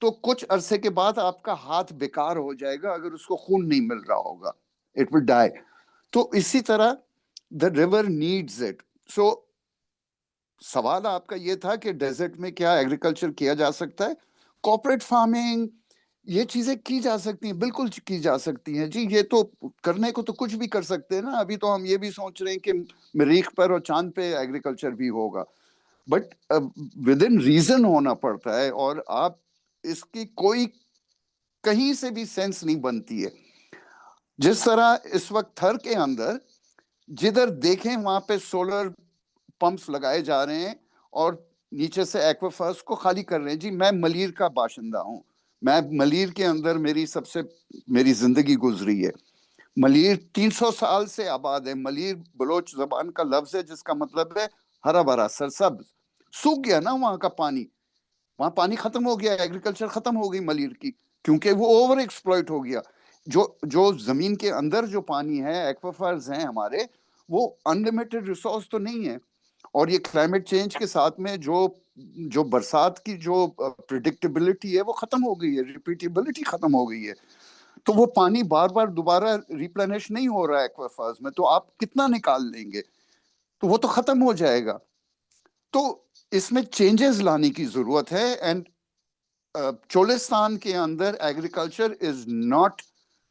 तो कुछ अरसे के बाद आपका हाथ बेकार हो जाएगा अगर उसको खून नहीं मिल रहा होगा, इट विल डाई। तो इसी तरह द रिवर नीड्स इट। सो सवाल आपका ये था कि डेजर्ट में क्या एग्रीकल्चर किया जा सकता है? कॉर्पोरेट फार्मिंग, ये चीजें की जा सकती हैं, बिल्कुल की जा सकती हैं जी। ये तो करने को तो कुछ भी कर सकते हैं ना। अभी तो हम ये भी सोच रहे हैं कि मरीख पर और चांद पे एग्रीकल्चर भी होगा, बट विद इन रीजन होना पड़ता है। और आप इसकी कोई कहीं से भी सेंस नहीं बनती है। जिस तरह इस वक्त थर के अंदर जिधर देखें वहां पे सोलर पंप्स लगाए जा रहे हैं और नीचे से एक्वाफर्स को खाली कर रहे हैं जी। मैं मलीर का बाशिंदा हूं, मैं मलीर के अंदर मेरी जिंदगी गुजरी है। मलीर 300 साल से आबाद है। मलीर बलोच जबान का लफ्ज है जिसका मतलब है हरा भरा सरसब्ज। सूख गया ना वहां का पानी, वहां पानी खत्म हो गया, एग्रीकल्चर खत्म हो गई मलीर की, क्योंकि वो ओवर एक्सप्लॉइट हो गया। जो जो जमीन के अंदर जो पानी है, एक्वाफर्स हैं हमारे, वो अनलिमिटेड रिसोर्स तो नहीं है। और ये क्लाइमेट चेंज के साथ में जो जो बरसात की जो प्रिडिक्टेबिलिटी है वो खत्म हो गई है, रिपीटेबिलिटी खत्म हो गई है। तो वो पानी बार बार दोबारा रिप्लेनिश नहीं हो रहा है एक्वाफर्स में, तो आप कितना निकाल लेंगे? तो वो तो खत्म हो जाएगा। तो इसमें चेंजेस लाने की जरूरत है। एंड चोलिस्तान के अंदर agriculture is not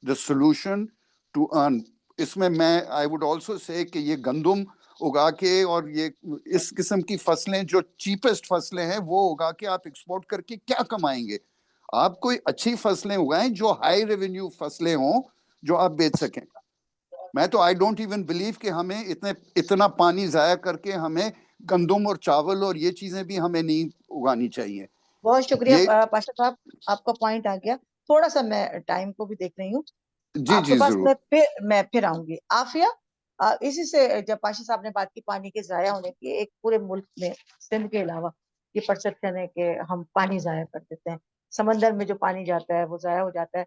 the solution to earn. इसमें मैं आई वुड आल्सो से कि ये गंदुम उगा के और ये इस किस्म की फसलें जो चीपेस्ट फसलें हैं वो उगा के आप एक्सपोर्ट करके क्या कमाएंगे? आप कोई अच्छी फसलें उगाएं जो हाई रेवेन्यू फसलें हों जो आप बेच सकें। मैं तो आई डोंट इवन बिलीव कि हमें इतना पानी जाया करके हमें गंदुम और चावल और ये चीजें भी हमें नहीं उगानी चाहिए। बहुत शुक्रिया ये पाशा साहब, आपका पॉइंट आ गया। थोड़ा सा मैं टाइम को भी देख रही हूँ जी आपके जी पास। जरूर। मैं फिर आऊंगी आफिया। इसी से जब पाशा साहब ने बात की पानी के जाया होने की, एक पूरे मुल्क में सिंध के अलावा ये परसेप्शन है कि हम पानी जाया कर देते हैं, समंदर में जो पानी जाता है वो जाया हो जाता है।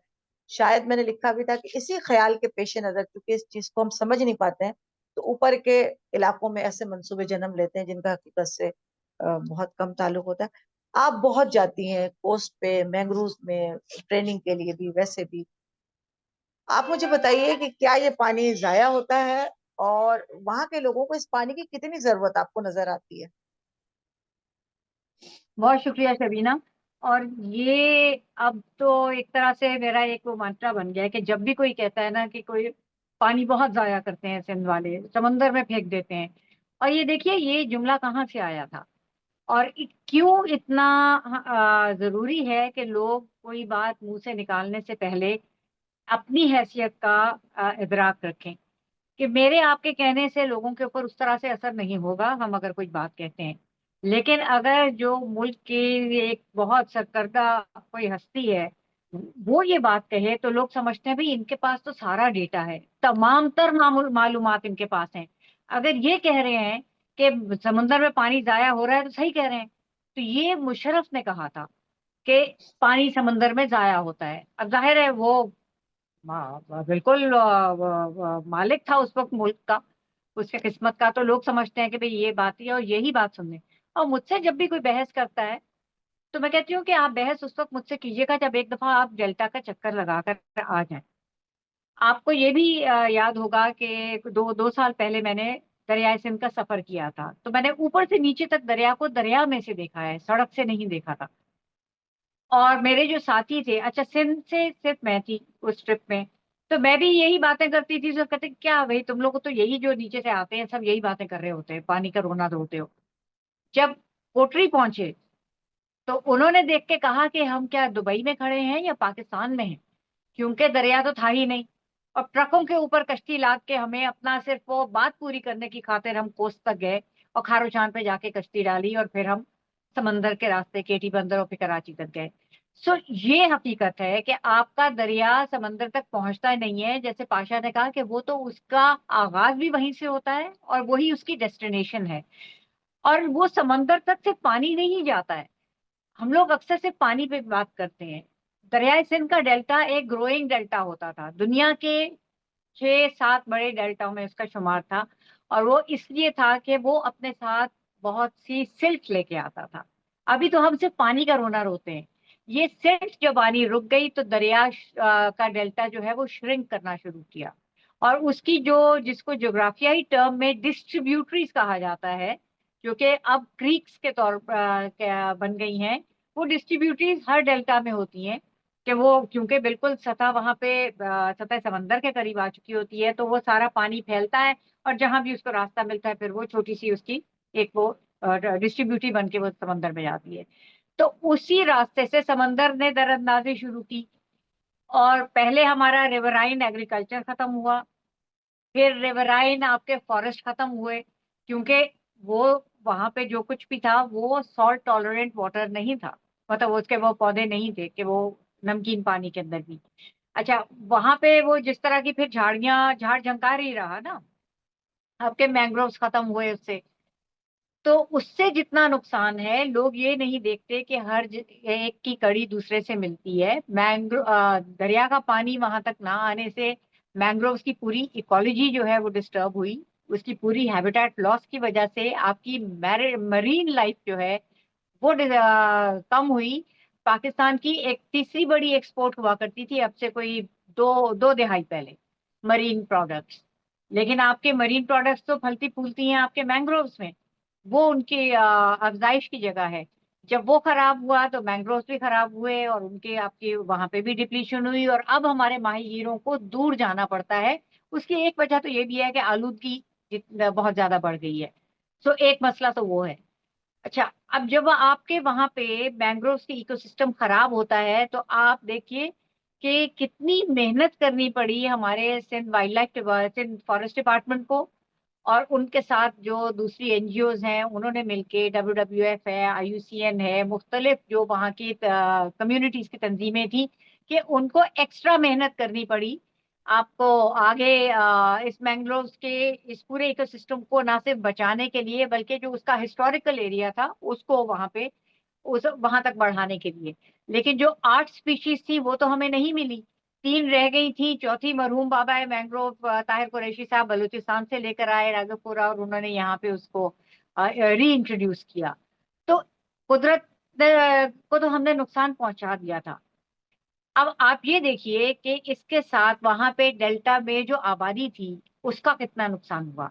शायद मैंने लिखा भी था कि इसी ख्याल के पेश नजर, क्योंकि इस चीज को हम समझ नहीं पाते हैं, तो ऊपर के इलाकों में ऐसे मंसूबे जन्म लेते हैं जिनका हकीकत से बहुत कम ताल्लुक होता है। आप बहुत जाती हैं कोस्ट पे, मैंग्रोव में, ट्रेनिंग के लिए भी, वैसे भी। आप मुझे बताइए कि क्या ये पानी जाया होता है, और वहां के लोगों को इस पानी की कितनी जरूरत आपको नजर आती है? बहुत शुक्रिया शबीना। और ये अब तो एक तरह से मेरा एक वो मंत्रा बन गया है कि जब भी कोई कहता है ना कि कोई पानी बहुत जाया करते हैं सिंध वाले, समंदर में फेंक देते हैं। और ये देखिए ये जुमला कहाँ से आया था और क्यों इतना जरूरी है कि लोग कोई बात मुंह से निकालने से पहले अपनी हैसियत का इदराक रखें कि मेरे आपके कहने से लोगों के ऊपर उस तरह से असर नहीं होगा हम अगर कोई बात कहते हैं। लेकिन अगर जो मुल्क की एक बहुत सरकर्दा कोई हस्ती है वो ये बात कहे तो लोग समझते हैं भाई इनके पास तो सारा डेटा है, तमाम तर मालूमात इनके पास हैं। अगर ये कह रहे हैं कि समुद्र में पानी जाया हो रहा है तो सही कह रहे हैं। तो ये मुशर्रफ ने कहा था कि पानी समंदर में जाया होता है। अब जाहिर है वो बिल्कुल मालिक था उस वक्त मुल्क का, उसके किस्मत का। तो लोग समझते हैं कि भाई ये बात ही है और यही बात सुनने। और मुझसे जब भी कोई बहस करता है तो मैं कहती हूँ कि आप बहस उस वक्त मुझसे कीजिएगा जब एक दफा आप डेल्टा का चक्कर लगा कर आ जाएं। आपको ये भी याद होगा कि दो साल पहले मैंने दरियाए सिंध का सफर किया था। तो मैंने ऊपर से नीचे तक दरिया को दरिया में से देखा है, सड़क से नहीं देखा था। और मेरे जो साथी थे, अच्छा सिंध से सिर्फ मैं थी उस ट्रिप में, तो मैं भी यही बातें करती थी। सब कहते क्या भाई तुम लोग तो यही जो नीचे से आते हैं सब यही बातें कर रहे होते हैं, पानी का रोना धोते हो। जब कोटरी पहुंचे तो उन्होंने देख के कहा कि हम क्या दुबई में खड़े हैं या पाकिस्तान में हैं, क्योंकि दरिया तो था ही नहीं। और ट्रकों के ऊपर कश्ती लाद के हमें अपना सिर्फ वो बात पूरी करने की खातिर हम कोस्ट तक गए और खारोचान पे जाके कश्ती डाली और फिर हम समंदर के रास्ते केटी बंदर और फिर कराची तक गए। सो ये हकीकत है कि आपका दरिया समंदर तक पहुंचता नहीं है। जैसे पाशा ने कहा कि वो तो उसका आगाज भी वहीं से होता है और वही उसकी डेस्टिनेशन है। और वो समंदर तक सिर्फ पानी नहीं जाता है। हम लोग अक्सर सिर्फ पानी पे बात करते हैं। दरियाई सिंध का डेल्टा एक ग्रोइंग डेल्टा होता था, दुनिया के 6-7 बड़े डेल्टाओं में उसका शुमार था। और वो इसलिए था कि वो अपने साथ बहुत सी सिल्ट लेके आता था। अभी तो हम सिर्फ पानी का रोना रोते हैं, ये सिर्फ जब पानी रुक गई तो दरिया का डेल्टा जो है वो श्रिंक करना शुरू किया, और उसकी जो जिसको ज्योग्राफियाई टर्म में डिस्ट्रीब्यूटरीज कहा जाता है, जो कि अब क्रीक्स के तौर पर बन गई हैं, वो डिस्ट्रीब्यूटरीज हर डेल्टा में होती हैं कि वो क्योंकि बिल्कुल सतह वहां पे सतह समंदर के करीब आ चुकी होती है, तो वो सारा पानी फैलता है और जहां भी उसको रास्ता मिलता है फिर वो छोटी सी उसकी एक वो डिस्ट्रीब्यूटरी बन के वो समंदर में जाती है। तो उसी रास्ते से समंदर ने दरअंदाजी शुरू की, और पहले हमारा रिवराइन एग्रीकल्चर खत्म हुआ, फिर रिवराइन आपके फॉरेस्ट खत्म हुए, क्योंकि वो वहां पे जो कुछ भी था वो सॉल्ट टॉलरेंट वाटर नहीं था, मतलब उसके वो पौधे नहीं थे कि वो नमकीन पानी के अंदर भी। अच्छा, वहां पे वो जिस तरह की फिर झाड़ियां झाड़ झंकार ही रहा ना, आपके मैंग्रोव्स खत्म हुए उससे। तो उससे जितना नुकसान है, लोग ये नहीं देखते कि एक की कड़ी दूसरे से मिलती है। दरिया का पानी वहां तक ना आने से मैंग्रोव्स की पूरी इकोलॉजी जो है वो डिस्टर्ब हुई, उसकी पूरी हैबिटेट लॉस की वजह से आपकी मरीन लाइफ जो है वो कम हुई। पाकिस्तान की एक तीसरी बड़ी एक्सपोर्ट हुआ करती थी अब से कोई दो दहाई पहले, मरीन प्रोडक्ट्स। लेकिन आपके मरीन प्रोडक्ट्स तो फलती फूलती हैं आपके मैंग्रोव्स में, वो उनकी अफजाइश की जगह है। जब वो खराब हुआ तो मैंग्रोव्स भी खराब हुए और उनके आपके वहां पे भी डिप्लीशन हुई, और अब हमारे माहीगीरों को दूर जाना पड़ता है। उसकी एक वजह तो ये भी है कि आलूदगी बहुत ज्यादा बढ़ गई है। सो एक मसला तो वो है। अच्छा, अब जब आपके वहां पे मैंग्रोव्स की इकोसिस्टम खराब होता है तो आप देखिए कि कितनी मेहनत करनी पड़ी हमारे Sindh wildlife Sindh forest department को, और उनके साथ जो दूसरी एनजीओज हैं उन्होंने मिलके, WWF है, IUCN है, मुख्तलिफ जो वहाँ की कम्युनिटीज की तंजीमें थी, कि उनको एक्स्ट्रा मेहनत करनी पड़ी आपको आगे इस मैंग्रोव्स के इस पूरे इकोसिस्टम को ना सिर्फ बचाने के लिए बल्कि जो उसका हिस्टोरिकल एरिया था उसको वहाँ पे उस वहां तक बढ़ाने के लिए। लेकिन जो 8 स्पीशीज थी वो तो हमें नहीं मिली, 3 रह गई थी। चौथी मरहूम बाबा है मैंग्रोव ताहिर कुरैशी साहब बलूचिस्तान से लेकर आए राघवपुरा, और उन्होंने यहाँ पे उसको री इंट्रोड्यूस किया। तो कुदरत को तो हमने नुकसान पहुंचा दिया था। अब आप ये देखिए कि इसके साथ वहां पे डेल्टा में जो आबादी थी उसका कितना नुकसान हुआ।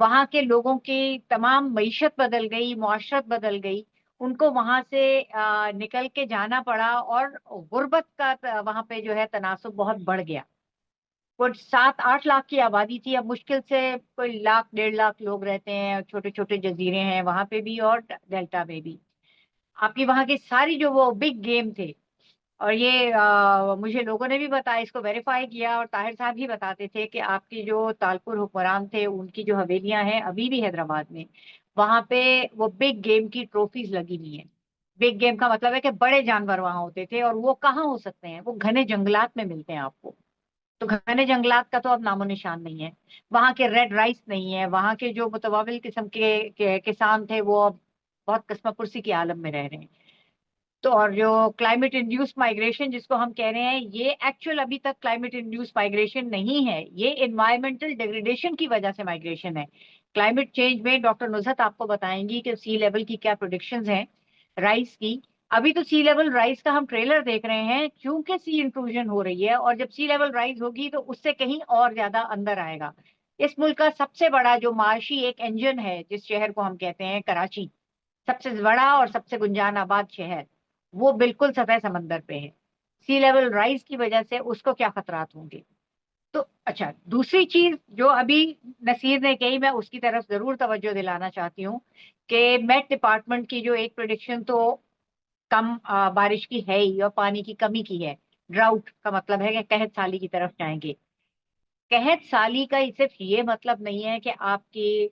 वहां के लोगों की तमाम मईशत बदल गई, मुआशरत बदल गई, उनको वहां से निकल के जाना पड़ा, और गुर्बत का वहां पे जो है तनासुब बहुत बढ़ गया। वो 7-8 लाख की आबादी थी, अब मुश्किल से कोई 1-1.5 लाख लोग रहते हैं, छोटे छोटे जजीरे हैं वहां पे भी और डेल्टा में भी। आपकी वहां की सारी जो वो बिग गेम थे, और ये मुझे लोगों ने भी बताया, इसको वेरीफाई किया, और ताहिर साहब भी बताते थे कि आपकी जो तालपुर हुक्मरान थे उनकी जो हवेलियां हैं अभी भी हैदराबाद में, वहां पे वो बिग गेम की ट्रॉफीज लगी हुई हैं। बिग गेम का मतलब है कि बड़े जानवर वहां होते थे, और वो कहाँ हो सकते हैं, वो घने जंगलात में मिलते हैं आपको। तो घने जंगलात का तो अब नामो निशान नहीं है। वहां के रेड राइस नहीं है, वहां के जो मुतवाविल किस्म के किसान थे वो अब बहुत किस्मत की आलम में रह रहे हैं। तो और जो क्लाइमेट इंड्यूस माइग्रेशन जिसको हम कह रहे हैं, ये एक्चुअल अभी तक क्लाइमेट इंड्यूस माइग्रेशन नहीं है, ये इन्वायरमेंटल डिग्रेडेशन की वजह से माइग्रेशन है। क्लाइमेट चेंज में डॉक्टर नुजहत आपको बताएंगी कि सी लेवल की क्या प्रोडिक्शंस हैं राइस की। अभी तो सी लेवल राइस का हम ट्रेलर देख रहे हैं, क्योंकि सी इंट्रूजन हो रही है, और जब सी लेवल राइज होगी तो उससे कहीं और ज्यादा अंदर आएगा। इस मुल्क का सबसे बड़ा जो माशी एक इंजन है, जिस शहर को हम कहते हैं कराची, सबसे बड़ा और सबसे गुंजान आबाद शहर, वो बिल्कुल सतह समंदर पे है। सी लेवल राइज की वजह से उसको क्या खतरात होंगे। तो अच्छा, दूसरी चीज जो अभी नसीर ने कही, मैं उसकी तरफ जरूर तवज्जो दिलाना चाहती हूँ कि मेट डिपार्टमेंट की जो एक प्रेडिक्शन तो कम बारिश की है ही और पानी की कमी की है। ड्राउट का मतलब है कि कहत साली की तरफ जाएंगे। कहत साली का सिर्फ ये मतलब नहीं है कि आपकी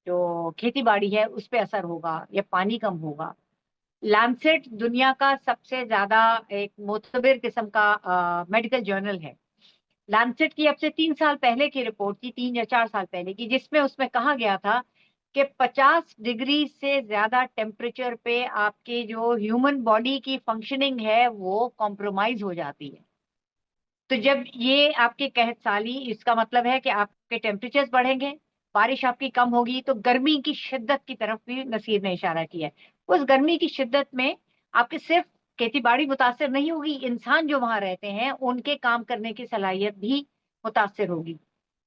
जो खेती बाड़ी है उस पर असर होगा या पानी कम होगा। लैंसेट दुनिया का सबसे ज्यादा एक मोतबर किस्म का मेडिकल जर्नल है। लैंसेट की अब से 3 साल पहले की रिपोर्ट थी, 3 या 4 साल पहले की, जिसमें उसमें कहा गया था कि 50 डिग्री से ज्यादा टेम्परेचर पे आपकी जो ह्यूमन बॉडी की फंक्शनिंग है वो कॉम्प्रोमाइज हो जाती है। तो जब ये आपके कहत साली, इसका मतलब है कि आपके टेम्परेचर्स बढ़ेंगे, बारिश आपकी कम होगी, तो गर्मी की शिद्दत की तरफ भी नसीर ने इशारा किया है। उस गर्मी की शिद्दत में आपके सिर्फ खेती बाड़ी मुतासर नहीं होगी, इंसान जो वहां रहते हैं उनके काम करने की सलाहियत भी मुतासर होगी।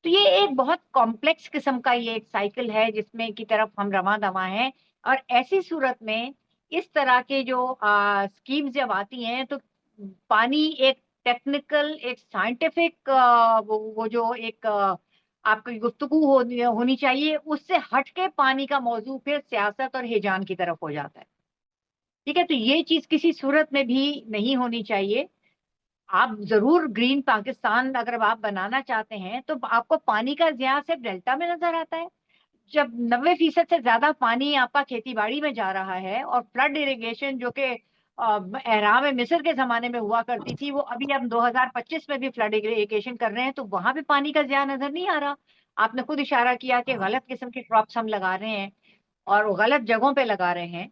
तो ये एक बहुत कॉम्प्लेक्स किस्म का ये एक साइकिल है जिसमें की तरफ हम रवां दवा हैं। और ऐसी सूरत में इस तरह के जो स्कीम्स जब आती हैं तो पानी एक टेक्निकल, एक साइंटिफिक वो जो एक आपकी गुफ्तगू होनी चाहिए, उससे हटके पानी का मौजू फिर सियासत और हिजान की तरफ हो जाता है। ठीक है, तो ये चीज किसी सूरत में भी नहीं होनी चाहिए। आप जरूर ग्रीन पाकिस्तान अगर आप बनाना चाहते हैं तो आपको पानी का ज़िया सिर्फ डेल्टा में नजर आता है। जब 90% से ज्यादा पानी आपका खेती बाड़ी में जा रहा है और फ्लड इरिगेशन जो कि एहराम मिस्र के जमाने में हुआ करती थी, वो अभी हम 2025 में भी फ्लड इरिगेशन कर रहे हैं, तो वहां भी पानी का ज़िया नजर नहीं आ रहा। आपने खुद इशारा किया कि गलत किस्म के क्रॉप्स हम लगा रहे हैं और वो गलत जगहों पे लगा रहे हैं,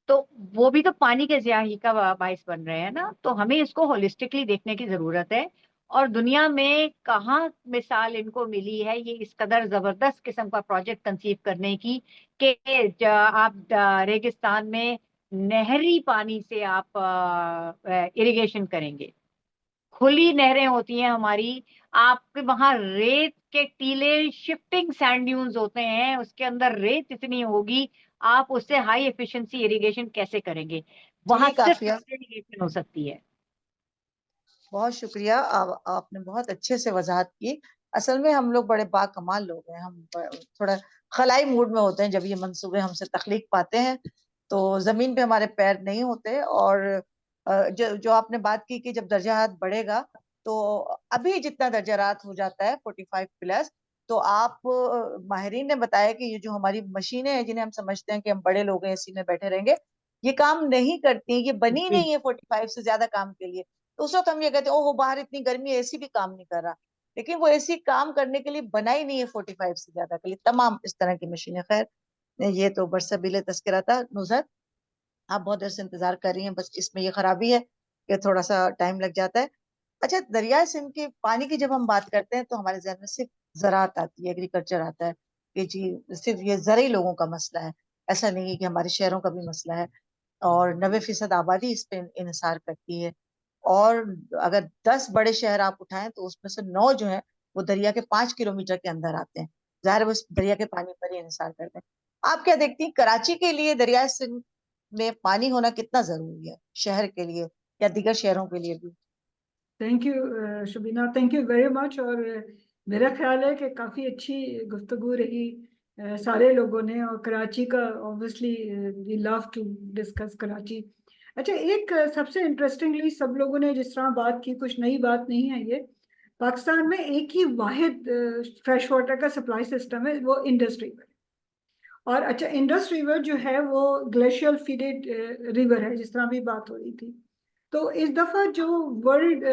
तो वो भी तो पानी के ज़िया ही का बाइस बन रहे हैं ना। तो हमें इसको होलिस्टिकली देखने की जरूरत है। और दुनिया में कहाँ मिसाल इनको मिली है ये इस कदर जबरदस्त किस्म का प्रोजेक्ट कंसीव करने की कि आप रेगिस्तान में नहरी पानी से आप इरिगेशन करेंगे। खुली नहरें होती हैं हमारी, आपके वहां रेत के टीले, शिफ्टिंग सैंड ड्यून्स होते हैं, उसके अंदर रेत इतनी होगी, आप उससे हाई एफिशिएंसी इरिगेशन कैसे करेंगे? वहां चलिए सिर्फ काफी है, इरिगेशन हो सकती है। बहुत शुक्रिया। आपने बहुत अच्छे से वजाहत की। असल में हम लोग बड़े बाकमाल लोग हैं, हम थोड़ा खलाई मूड में होते हैं जब ये मंसूबे हमसे तख्लीक पाते हैं, तो जमीन पे हमारे पैर नहीं होते। और जो जो आपने बात की कि जब दर्जा हाथ बढ़ेगा, तो अभी जितना दर्जा रात हो जाता है 45+, तो आप माहिरीन ने बताया कि ये जो हमारी मशीनें हैं जिन्हें हम समझते हैं कि हम बड़े लोग हैं एसी में बैठे रहेंगे, ये काम नहीं करती, ये बनी जी। नहीं है 45 से ज्यादा काम के लिए। तो उस वक्त हम ये कहते हैं ओहो बाहर इतनी गर्मी है, एसी भी काम नहीं कर रहा। लेकिन वो एसी काम करने के लिए बनाई नहीं है 45 से ज्यादा के लिए, तमाम इस तरह की मशीनें। खैर, ये तो बरसबीले तस्करा था। नुज़हत, आप बहुत देर से इंतजार कर रही हैं, बस इसमें ये खराबी है कि थोड़ा सा टाइम लग जाता है। अच्छा, दरिया सिंध के पानी की जब हम बात करते हैं तो हमारे जहन में सिर्फ ज़राअत आती है, एग्रीकल्चर आता है कि जी सिर्फ ये ज़रूरी लोगों का मसला है। ऐसा नहीं है कि हमारे शहरों का भी मसला है। और 90% आबादी इस पे इन्हिसार करती है। और अगर 10 बड़े शहर आप उठाएं तो उसमें से 9 जो है वो दरिया के 5 किलोमीटर के अंदर आते हैं। जाहिर है वो इस दरिया के पानी पर ही इंसार करते हैं। आप क्या देखती हैं, कराची के लिए दरिया सिंध में पानी होना कितना जरूरी है, शहर के लिए या दीगर शहरों के लिए भी? Thank you Shubina, thank you very much. और मेरा ख्याल है कि काफ़ी अच्छी गुफ्तगू रही सारे लोगों ने। और कराची का obviously we love to discuss Karachi. अच्छा, एक सबसे इंटरेस्टिंगली सब लोगों ने जिस तरह बात की, कुछ नई बात नहीं है ये। पाकिस्तान में एक ही वाहिद फ्रेश वाटर का सप्लाई सिस्टम है, वो इंडस रिवर। और अच्छा, इंडस रिवर जो है वो ग्लेशियल फीडेड रिवर है, जिस तरह भी बात हो रही थी। तो इस दफा जो वर्ल्ड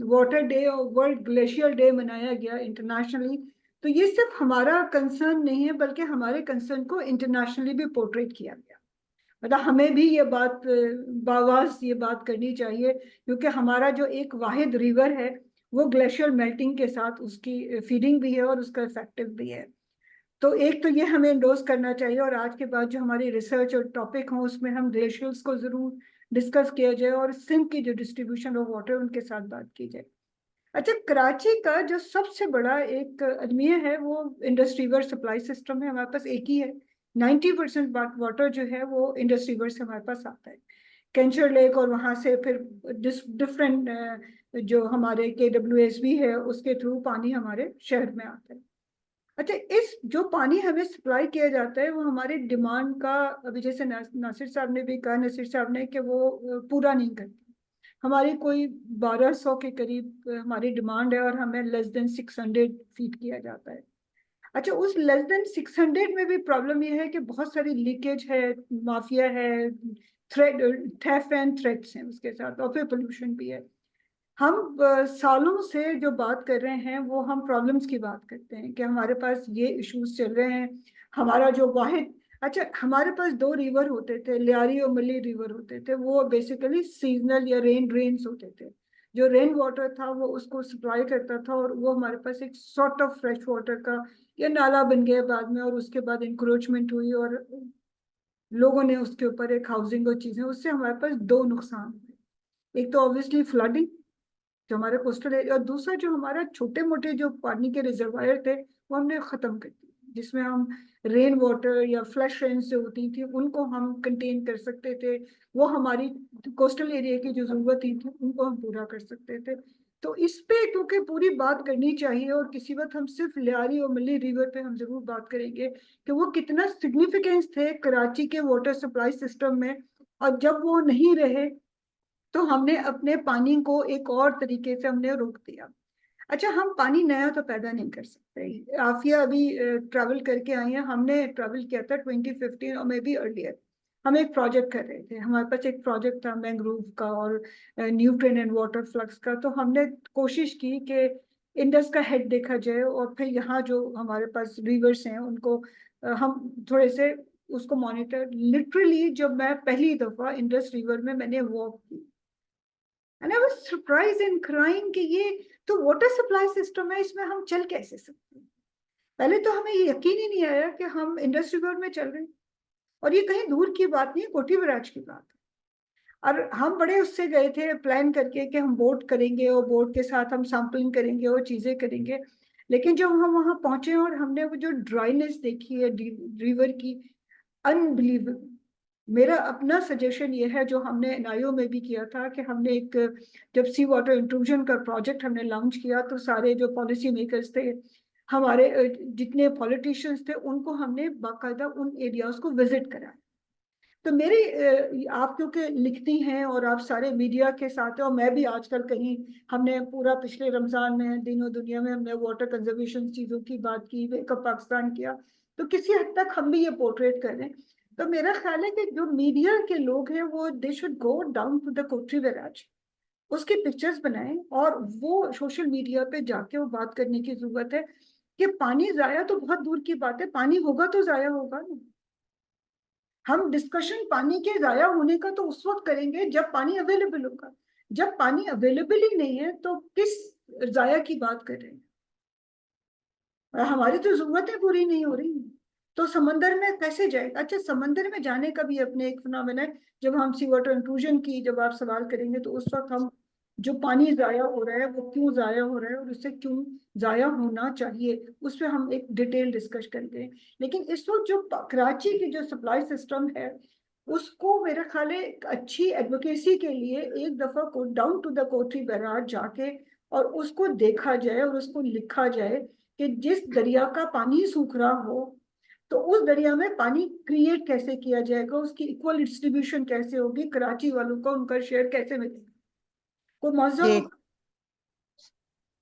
वाटर डे और वर्ल्ड ग्लेशियर डे मनाया गया इंटरनेशनली, तो ये सिर्फ हमारा कंसर्न नहीं है बल्कि हमारे कंसर्न को इंटरनेशनली भी पोर्ट्रेट किया गया। मतलब हमें भी ये बात बावाज ये बात करनी चाहिए, क्योंकि हमारा जो एक वाहिद रिवर है वो ग्लेशियर मेल्टिंग के साथ उसकी फीडिंग भी है और उसका इफेक्टिव भी है। तो एक तो ये हमें इंडोर्स करना चाहिए, और आज के बाद जो हमारी रिसर्च और टॉपिक हो उसमें हम ग्लेशियर्स को जरूर डिस्कस किया जाए और सिंध की जो डिस्ट्रीब्यूशन ऑफ वाटर उनके साथ बात की जाए। अच्छा, कराची का जो सबसे बड़ा एक अलमिया है वो इंडस रिवर सप्लाई सिस्टम है, हमारे पास एक ही है। 90% वाटर जो है वो इंडस रिवर से हमारे पास आता है, कैंचर लेक, और वहाँ से फिर डिफरेंट जो हमारे KWSB है उसके थ्रू पानी हमारे शहर में आता है। अच्छा, इस जो पानी हमें सप्लाई किया जाता है वो हमारे डिमांड का, अभी जैसे नासिर साहब ने भी कहा, नसीर साहब ने, कि वो पूरा नहीं करती। हमारी कोई 1200 के करीब हमारी डिमांड है और हमें लेस देन 600 फीड किया जाता है। अच्छा, उस लेस देन 600 में भी प्रॉब्लम ये है कि बहुत सारी लीकेज है, माफिया है, थेफ्ट एंड थ्रेट्स हैं उसके साथ, और फिर पोल्यूशन भी है। हम सालों से जो बात कर रहे हैं वो हम प्रॉब्लम्स की बात करते हैं कि हमारे पास ये इश्यूज चल रहे हैं। हमारा जो वाहिद, अच्छा, हमारे पास 2 रिवर होते थे, लियारी और मली रिवर होते थे। वो बेसिकली सीजनल या रेन ड्रेन्स होते थे। जो रेन वाटर था वो उसको सप्लाई करता था, और वो हमारे पास एक सॉर्ट ऑफ फ्रेश वाटर का ये नाला बन गया बाद में, और उसके बाद इंक्रोचमेंट हुई और लोगों ने उसके ऊपर एक हाउसिंग और चीजें, उससे हमारे पास 2 नुकसान हुए। एक तो ऑब्वियसली फ्लडिंग जो हमारे कोस्टल एरिया, और दूसरा जो हमारा छोटे मोटे जो पानी के रिजर्वायर थे वो हमने खत्म कर दिए, जिसमें हम रेन वाटर या फ्लैश रेन्स जो होती थी उनको हम कंटेन कर सकते थे, वो हमारी कोस्टल एरिया की जो जरूरत थी उनको हम पूरा कर सकते थे। तो इस पे क्योंकि पूरी बात करनी चाहिए, और किसी वक्त हम सिर्फ लियारी और मिली रिवर पे हम जरूर बात करेंगे कि वो कितना सिग्निफिकेंस थे कराची के वाटर सप्लाई सिस्टम में, और जब वो नहीं रहे तो हमने अपने पानी को एक और तरीके से हमने रोक दिया। अच्छा, हम पानी नया तो पैदा नहीं कर सकते। आफिया अभी ट्रैवल करके आई है, हमने ट्रैवल किया था 2015 और मे बी अर्लियर। हम एक प्रोजेक्ट कर रहे थे, हमारे पास एक प्रोजेक्ट था मैंग्रोव का और न्यूट्रिएंट एंड वाटर फ्लक्स का। तो हमने कोशिश की कि इंडस का हेड देखा जाए, और फिर यहाँ जो हमारे पास रिवर्स हैं उनको हम थोड़े से उसको मॉनिटर। लिटरली जब मैं पहली दफा इंडस रिवर में मैंने वॉक की, and I was surprised and crying कि ये तो वाटर सप्लाई सिस्टम है, इसमें हम चल कैसे सकते हैं। पहले तो हमें ये यकीन ही नहीं आया कि हम इंडस रिवर में चल रहे हैं, और ये कहीं दूर की बात नहीं है, कोठी बैराज की बात है। और हम बड़े उससे गए थे प्लान करके कि हम बोट करेंगे और बोट के साथ हम सैम्पलिंग करेंगे और चीजें करेंगे। लेकिन जब हम वहां पहुंचे और हमने वो जो ड्राइनेस देखी है रिवर की, अनबिलीवेबल। मेरा अपना सजेशन ये है, जो हमने एनआईओ में भी किया था, कि हमने एक जब सी वाटर इंट्रूजन का प्रोजेक्ट हमने लॉन्च किया तो सारे जो पॉलिसी मेकर्स थे, हमारे जितने पॉलिटिशियंस थे, उनको हमने बाकायदा उन एरियाज को विजिट कराया। तो मेरी आप क्योंकि लिखती हैं और आप सारे मीडिया के साथ हैं, और मैं भी आजकल कहीं, हमने पूरा पिछले रमजान में दिनों दुनिया में हमने वाटर कंजर्वेशन चीज़ों की बात की, वेकअप पाकिस्तान किया, तो किसी हद तक हम भी ये पोर्ट्रेट कर रहे हैं। तो मेरा ख्याल है कि जो मीडिया के लोग हैं वो they should go down to the Kotri barrage, उसकी पिक्चर्स बनाएं, और वो सोशल मीडिया पे जाके वो बात करने की जरूरत है कि पानी जाया तो बहुत दूर की बात है, पानी होगा तो जाया होगा ना। हम डिस्कशन पानी के जाया होने का तो उस वक्त करेंगे जब पानी अवेलेबल होगा। जब पानी अवेलेबल ही नहीं है तो किस जाया की बात कर रहे हैं। हमारी तो जरूरतें पूरी नहीं हो रही, तो समंदर में कैसे जाएगा। अच्छा, समंदर में जाने का भी अपने एक फिनोमेना है। जब हम सी वाटर इंट्रूजन की जब आप सवाल करेंगे तो उस वक्त हम जो पानी जाया हो रहा है वो क्यों जाया हो रहा है और उससे क्यों जाया होना चाहिए, उस पर हम एक डिटेल डिस्कस करेंगे। लेकिन इस वक्त जो कराची की जो सप्लाई सिस्टम है उसको मेरा ख्याल है एक अच्छी एडवोकेसी के लिए एक दफा को down to the Kotri barrage जाके और उसको देखा जाए और उसको लिखा जाए कि जिस दरिया का पानी सूख रहा हो तो उस दरिया में पानी क्रिएट कैसे किया जाएगा, उसकी इक्वल डिस्ट्रीब्यूशन कैसे होगी, कराची वालों को उनका शेयर कैसे मिलेगा। कोई मुआवजा जी, होगा,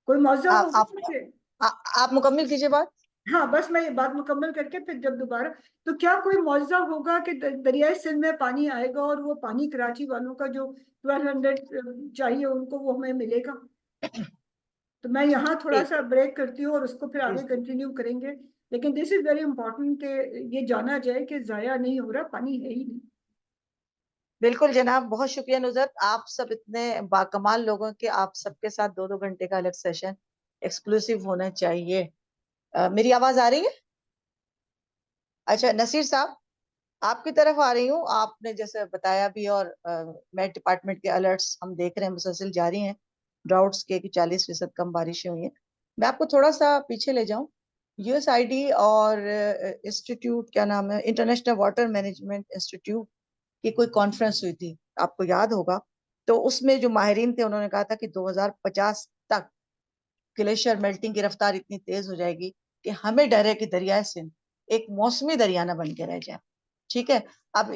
कोई मुआवजा आप होगा आप मुझे। आप मुकम्मल कीजिए बात। हाँ, बस मैं ये बात मुकम्मल करके फिर जब दोबारा, तो क्या कोई मुआवजा होगा कि दरियाई सिंध में पानी आएगा और वो पानी कराची वालों का जो 1200 चाहिए उनको वो हमें मिलेगा। तो मैं यहाँ थोड़ा ठीक, सा ब्रेक करती हूँ और उसको फिर आगे जी, कंटिन्यू करेंगे। लेकिन दिस इज वेरी इंपॉर्टेंट कि ये जाना जाए कि जाया नहीं हो रहा, पानी है ही नहीं। बिल्कुल जनाब, बहुत शुक्रिया नुजरत, आप सब इतने बाकमाल लोगों के, आप सबके साथ 2-2 घंटे का अलग सेशन एक्सक्लूसिव होना चाहिए। मेरी आवाज आ रही है? अच्छा नसीर साहब, आपकी तरफ आ रही हूँ। आपने जैसे बताया भी, और मैं डिपार्टमेंट के अलर्ट्स हम देख रहे हैं मुसलसल जारी हैं ड्राउट्स के कि 40% कम बारिशें हुई हैं। मैं आपको थोड़ा सा पीछे ले जाऊं। यूएसआईडी और इंस्टीट्यूट, क्या नाम है, इंटरनेशनल वाटर मैनेजमेंट इंस्टीट्यूट की कोई कॉन्फ्रेंस हुई थी, आपको याद होगा। तो उसमें जो माहिरीन थे उन्होंने कहा था कि 2050 तक ग्लेशियर मेल्टिंग की रफ्तार इतनी तेज हो जाएगी कि हमें डर है कि दरिया सिंध एक मौसमी दरिया ना बन के रह जाए। ठीक है। अब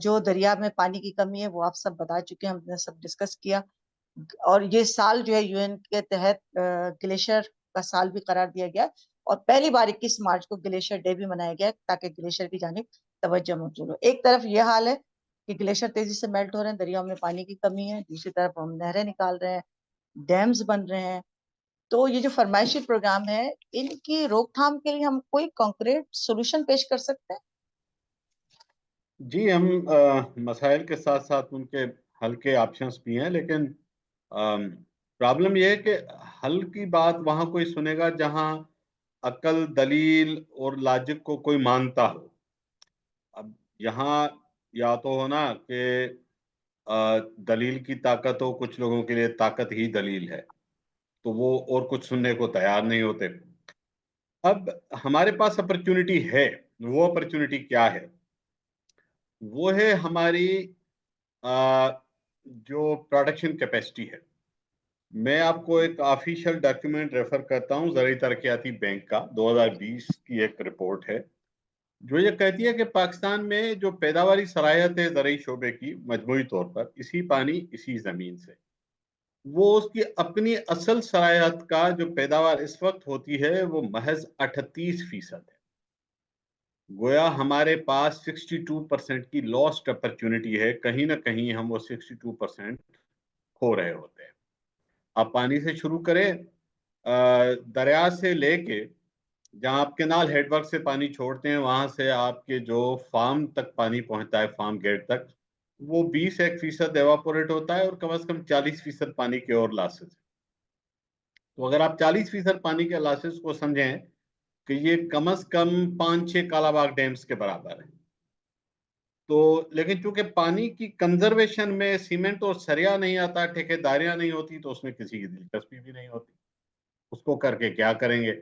जो दरिया में पानी की कमी है वो आप सब बता चुके हैं, हमने सब डिस्कस किया। और ये साल जो है यूएन के तहत ग्लेशियर का साल भी करार दिया गया, और पहली बार 21 मार्च को ग्लेशियर डे भी मनाया गया ताकि ग्लेशियर की जानिब तवज्जो मौजूद हो। एक तरफ ये हाल है कि ग्लेशियर तेजी से मेल्ट हो रहे हैं, दरियाओं में पानी की कमी है, दूसरी तरफ हम नहरें निकाल रहे हैं, डैम्स बन रहे हैं। तो ये जो फरमाइशी प्रोग्राम है, इनकी रोकथाम के लिए हम कोई कॉन्क्रीट सोल्यूशन पेश कर सकते हैं? जी, हम मसाइल के साथ साथ उनके हल के ऑप्शंस भी हैं, लेकिन प्रॉब्लम यह है कि हल की बात वहां कोई सुनेगा जहां अकल, दलील और लॉजिक को कोई मानता हो। अब यहाँ या तो हो ना कि दलील की ताकत हो, कुछ लोगों के लिए ताकत ही दलील है, तो वो और कुछ सुनने को तैयार नहीं होते। अब हमारे पास अपॉर्चुनिटी है, वो अपॉर्चुनिटी क्या है? वो है हमारी जो प्रोडक्शन कैपेसिटी है। मैं आपको एक ऑफिशियल डॉक्यूमेंट रेफर करता हूं, ज़रई तरक्याती बैंक का 2020 की एक रिपोर्ट है, जो ये कहती है कि पाकिस्तान में जो पैदावारी सलाहियत है ज़रई शोबे की मजमूई तौर पर, इसी पानी इसी ज़मीन से, वो उसकी अपनी असल सलाहियत का जो पैदावार इस वक्त होती है वो महज 38% है। गोया हमारे पास 62% की लॉस्ट अपॉर्चुनिटी है, कहीं ना कहीं हम वो 62% खो रहे होते हैं। आप पानी से शुरू करें, दरिया से लेके जहां आप केनाल हेडवर्क से पानी छोड़ते हैं, वहां से आपके जो फार्म तक पानी पहुंचता है, फार्म गेट तक, वो 20% एवापोरेट होता है और कम से कम 40% पानी के और लॉसेस। तो अगर आप 40% पानी के लॉसेस को समझें कि ये कम से कम 5-6 कालाबाग डैम्स के बराबर है। तो लेकिन चूंकि पानी की कंजर्वेशन में सीमेंट और सरिया नहीं आता, ठेकेदारियां नहीं होती, तो उसमें किसी की दिलचस्पी भी नहीं होती। उसको करके क्या करेंगे?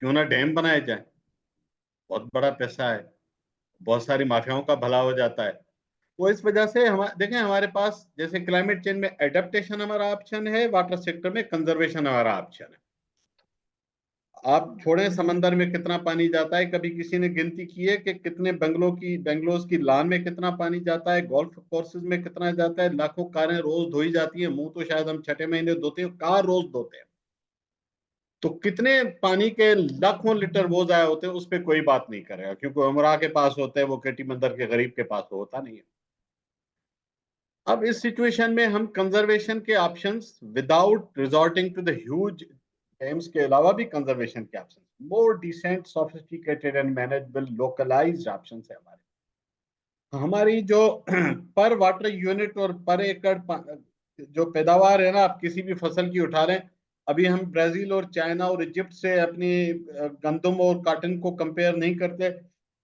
क्यों ना डैम बनाए जाए, बहुत बड़ा पैसा है, बहुत सारी माफियाओं का भला हो जाता है। तो इस वजह से हम देखें, हमारे पास जैसे क्लाइमेट चेंज में एडेप्टेशन हमारा ऑप्शन है, वाटर सेक्टर में कंजर्वेशन हमारा ऑप्शन है। आप छोड़ें समंदर में कितना पानी जाता है, कभी किसी ने गिनती की है कि कितने बेंगलोज की लान में कितना पानी जाता है, गोल्फ कोर्सेज में कितना जाता है? लाखों कारें रोज धोई जाती हैं, मुंह तो शायद हम छठे महीने धोते हैं, कार रोज धोते हैं। तो कितने पानी के लाखों लीटर वो जाया होते हैं, उस पर कोई बात नहीं करेगा, क्योंकि उमरा के पास होता है, वो केटी मंदिर के गरीब के पास तो होता नहीं है। अब इस सिचुएशन में हम कंजर्वेशन के options without resorting to the huge dams के अलावा भी कंजर्वेशन के options, more decent, sophisticated and manageable localised options है हमारी जो पर वाटर यूनिट और पर एकड़ जो पैदावार है ना, आप किसी भी फसल की उठा लें। अभी हम ब्राजील और चाइना और इजिप्ट से अपनी गंदम और कॉटन को कंपेयर नहीं करते।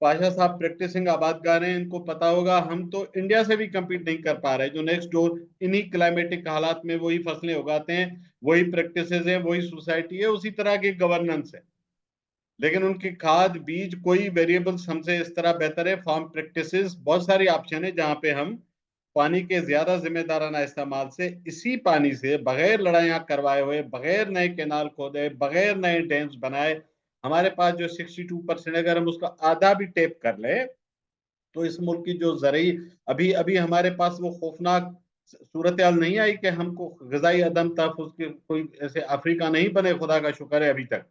पाशा साहब प्रैक्टिसिंग आबादगार हैं, इनको पता होगा। हम तो इंडिया से भी compete नहीं कर पा रहे, जो नेक्स्ट डोर इन्हीं क्लाइमेटिक हालात में वही फसलें उगाते हैं, वही प्रैक्टिसेस हैं, वही सोसाइटी है, उसी तरह की गवर्नेंस है, लेकिन उनकी खाद बीज कोई वेरिएबल्स हमसे इस तरह बेहतर है। फार्म प्रैक्टिसेस, बहुत सारी ऑप्शन है जहां पे हम पानी के ज्यादा जिम्मेदाराना इस्तेमाल से, इसी पानी से बगैर लड़ाइयां करवाए हुए, बगैर नए कैनाल खोदे, बगैर नए डैम्स बनाए, हमारे पास जो 62% अगर हम उसका आधा भी टेप कर ले, तो इस मुल्क की जो जरिए अभी अभी हमारे पास वो खौफनाक सूरत हाल नहीं आई कि हमको गजाई अदम तहफ़्फ़ुज़ के कोई ऐसे अफ्रीका नहीं बने, खुदा का शुक्र है अभी तक।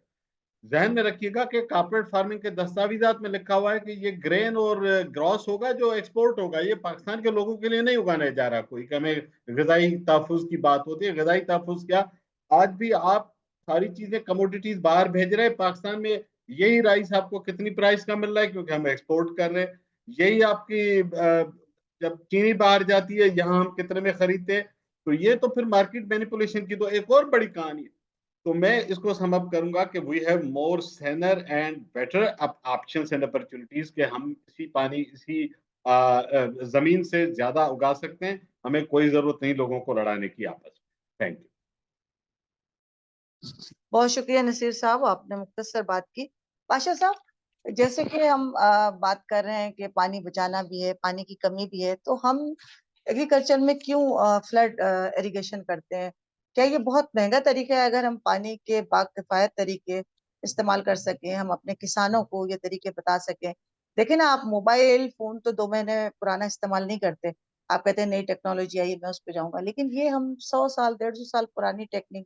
ध्यान में रखिएगा कि कॉर्पोरेट फार्मिंग के दस्तावेजात में लिखा हुआ है कि ये ग्रेन और ग्रॉस होगा जो एक्सपोर्ट होगा, ये पाकिस्तान के लोगों के लिए नहीं उगाने जा रहा कोई, कि हमें गजाई तहफ़्फ़ुज़ की बात होती है। गजाई तहफ़्फ़ुज़ क्या, आज भी आप सारी चीजें कमोडिटीज बाहर भेज रहे हैं, पाकिस्तान में यही राइस आपको कितनी प्राइस का मिल रहा है, क्योंकि हम एक्सपोर्ट कर रहे हैं। यही आपकी जब चीनी बाहर जाती है, यहाँ हम कितने में खरीदते हैं। तो ये तो फिर मार्केट मैनिपुलेशन की तो एक और बड़ी कहानी है। तो मैं इसको सम अप करूंगा कि we have more saner and better options and opportunities, के हम इसी पानी इसी जमीन से ज्यादा उगा सकते हैं। हमें कोई जरूरत नहीं लोगों को लड़ाने की आपस में। Thank you. बहुत शुक्रिया नसीर साहब, आपने मुख्तसर बात की। पाशा साहब, जैसे कि हम बात कर रहे हैं कि पानी बचाना भी है, पानी की कमी भी है, तो हम एग्रीकल्चर में क्यों फ्लड इरिगेशन करते हैं? क्या ये बहुत महंगा तरीका है? अगर हम पानी के बाकिफायत तरीके इस्तेमाल कर सकें, हम अपने किसानों को ये तरीके बता सकें। देखें ना, आप मोबाइल फोन तो 2 महीने पुराना इस्तेमाल नहीं करते, आप कहते हैं नई टेक्नोलॉजी आई, मैं उस पर जाऊंगा, लेकिन ये हम 100 साल 150 साल पुरानी टेक्निक,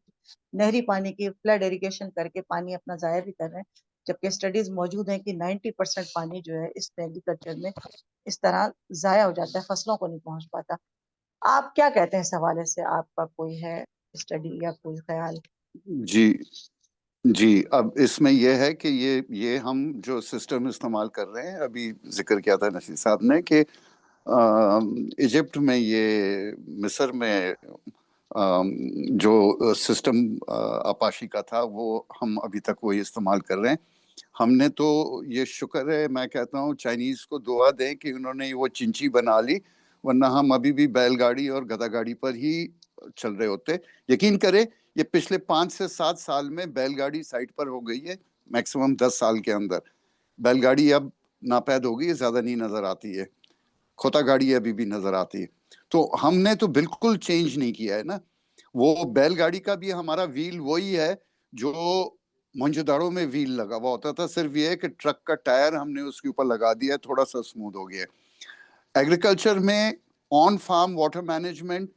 नहरी पानी की फ्लड इरिगेशन करके पानी अपना जाया भी कर रहे हैं, जबकि स्टडीज मौजूद हैं कि 90% पानी जो है इस एग्रीकल्चर में इस तरह जाया हो जाता है, फसलों को नहीं पहुंच पाता। आप क्या कहते हैं इस हवाले से? आपका कोई है स्टडी या कोई ख्याल? जी जी, अब इसमें यह है कि ये हम जो सिस्टम इस्तेमाल कर रहे हैं, अभी जिक्र किया था नसीर साहब ने कि इजिप्ट में, ये मिस्र में जो सिस्टम अपाशी का था, वो हम अभी तक वही इस्तेमाल कर रहे हैं। हमने तो ये शुक्र है, मैं कहता हूँ चाइनीज़ को दुआ दें कि उन्होंने वो चिंची बना ली, वरना हम अभी भी बैलगाड़ी और गधागाड़ी पर ही चल रहे होते। यकीन करें, ये पिछले 5 से 7 साल में बैलगाड़ी साइड पर हो गई है, मैक्सिमम 10 साल के अंदर बैलगाड़ी अब नापैद हो गई है, ज्यादा नहीं नजर आती है, खोता गाड़ी अभी भी नजर आती है। तो हमने तो बिल्कुल चेंज नहीं किया है ना। वो बैलगाड़ी का भी हमारा व्हील वही है जो मोहनजोदड़ो में व्हील लगा हुआ होता था, सिर्फ ये है कि ट्रक का टायर हमने उसके ऊपर लगा दिया, थोड़ा सा स्मूथ हो गया। एग्रीकल्चर में on farm water management,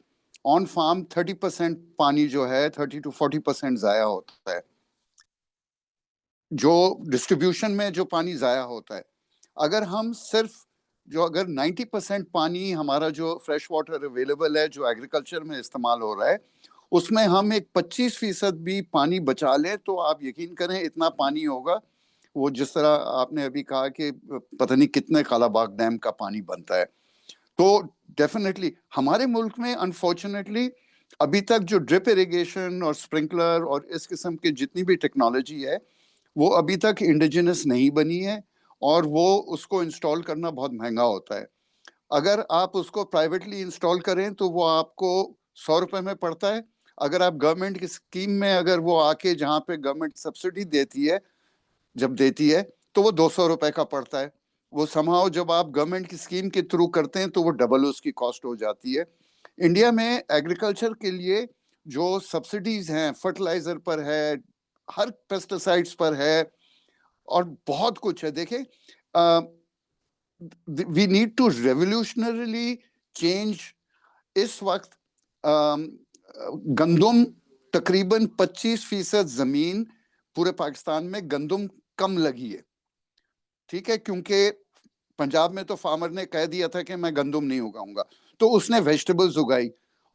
on farm 30% पानी जो है 30 to 40% जाया होता है। जो डिस्ट्रीब्यूशन में जो पानी जाया होता है, अगर हम सिर्फ अगर 90% पानी हमारा जो फ्रेश वाटर अवेलेबल है जो एग्रीकल्चर में इस्तेमाल हो रहा है, उसमें हम एक 25% भी पानी बचा लें तो आप यकीन करें इतना पानी होगा, वो जिस तरह आपने अभी कहा कि पता नहीं कितने कालाबाग डैम का पानी बनता है। तो डेफिनेटली हमारे मुल्क में अनफॉर्चुनेटली अभी तक जो ड्रिप इरिगेशन और स्प्रिंकलर और इस किस्म की जितनी भी टेक्नोलॉजी है वो अभी तक इंडिजिनस नहीं बनी है, और वो उसको इंस्टॉल करना बहुत महंगा होता है। अगर आप उसको प्राइवेटली इंस्टॉल करें तो वो आपको 100 रुपए में पड़ता है। अगर आप गवर्नमेंट की स्कीम में अगर वो आके जहाँ पे गवर्नमेंट सब्सिडी देती है जब देती है तो वो 200 रुपए का पड़ता है। वो समाओ जब आप गवर्नमेंट की स्कीम के थ्रू करते हैं तो वो डबल उसकी कॉस्ट हो जाती है। इंडिया में एग्रीकल्चर के लिए जो सब्सिडीज हैं, फर्टिलाइजर पर है, हर पेस्टिसाइड्स पर है, और बहुत कुछ है। देखें, वी नीड टू रेवोल्यूशनरीली चेंज। इस वक्त गंदुम तकरीबन 25% जमीन पूरे पाकिस्तान में गंदुम कम लगी है, ठीक है, क्योंकि पंजाब में तो फार्मर ने कह दिया था कि मैं गंदुम नहीं उगाऊंगा, तो उसने वेजिटेबल्स उगाई।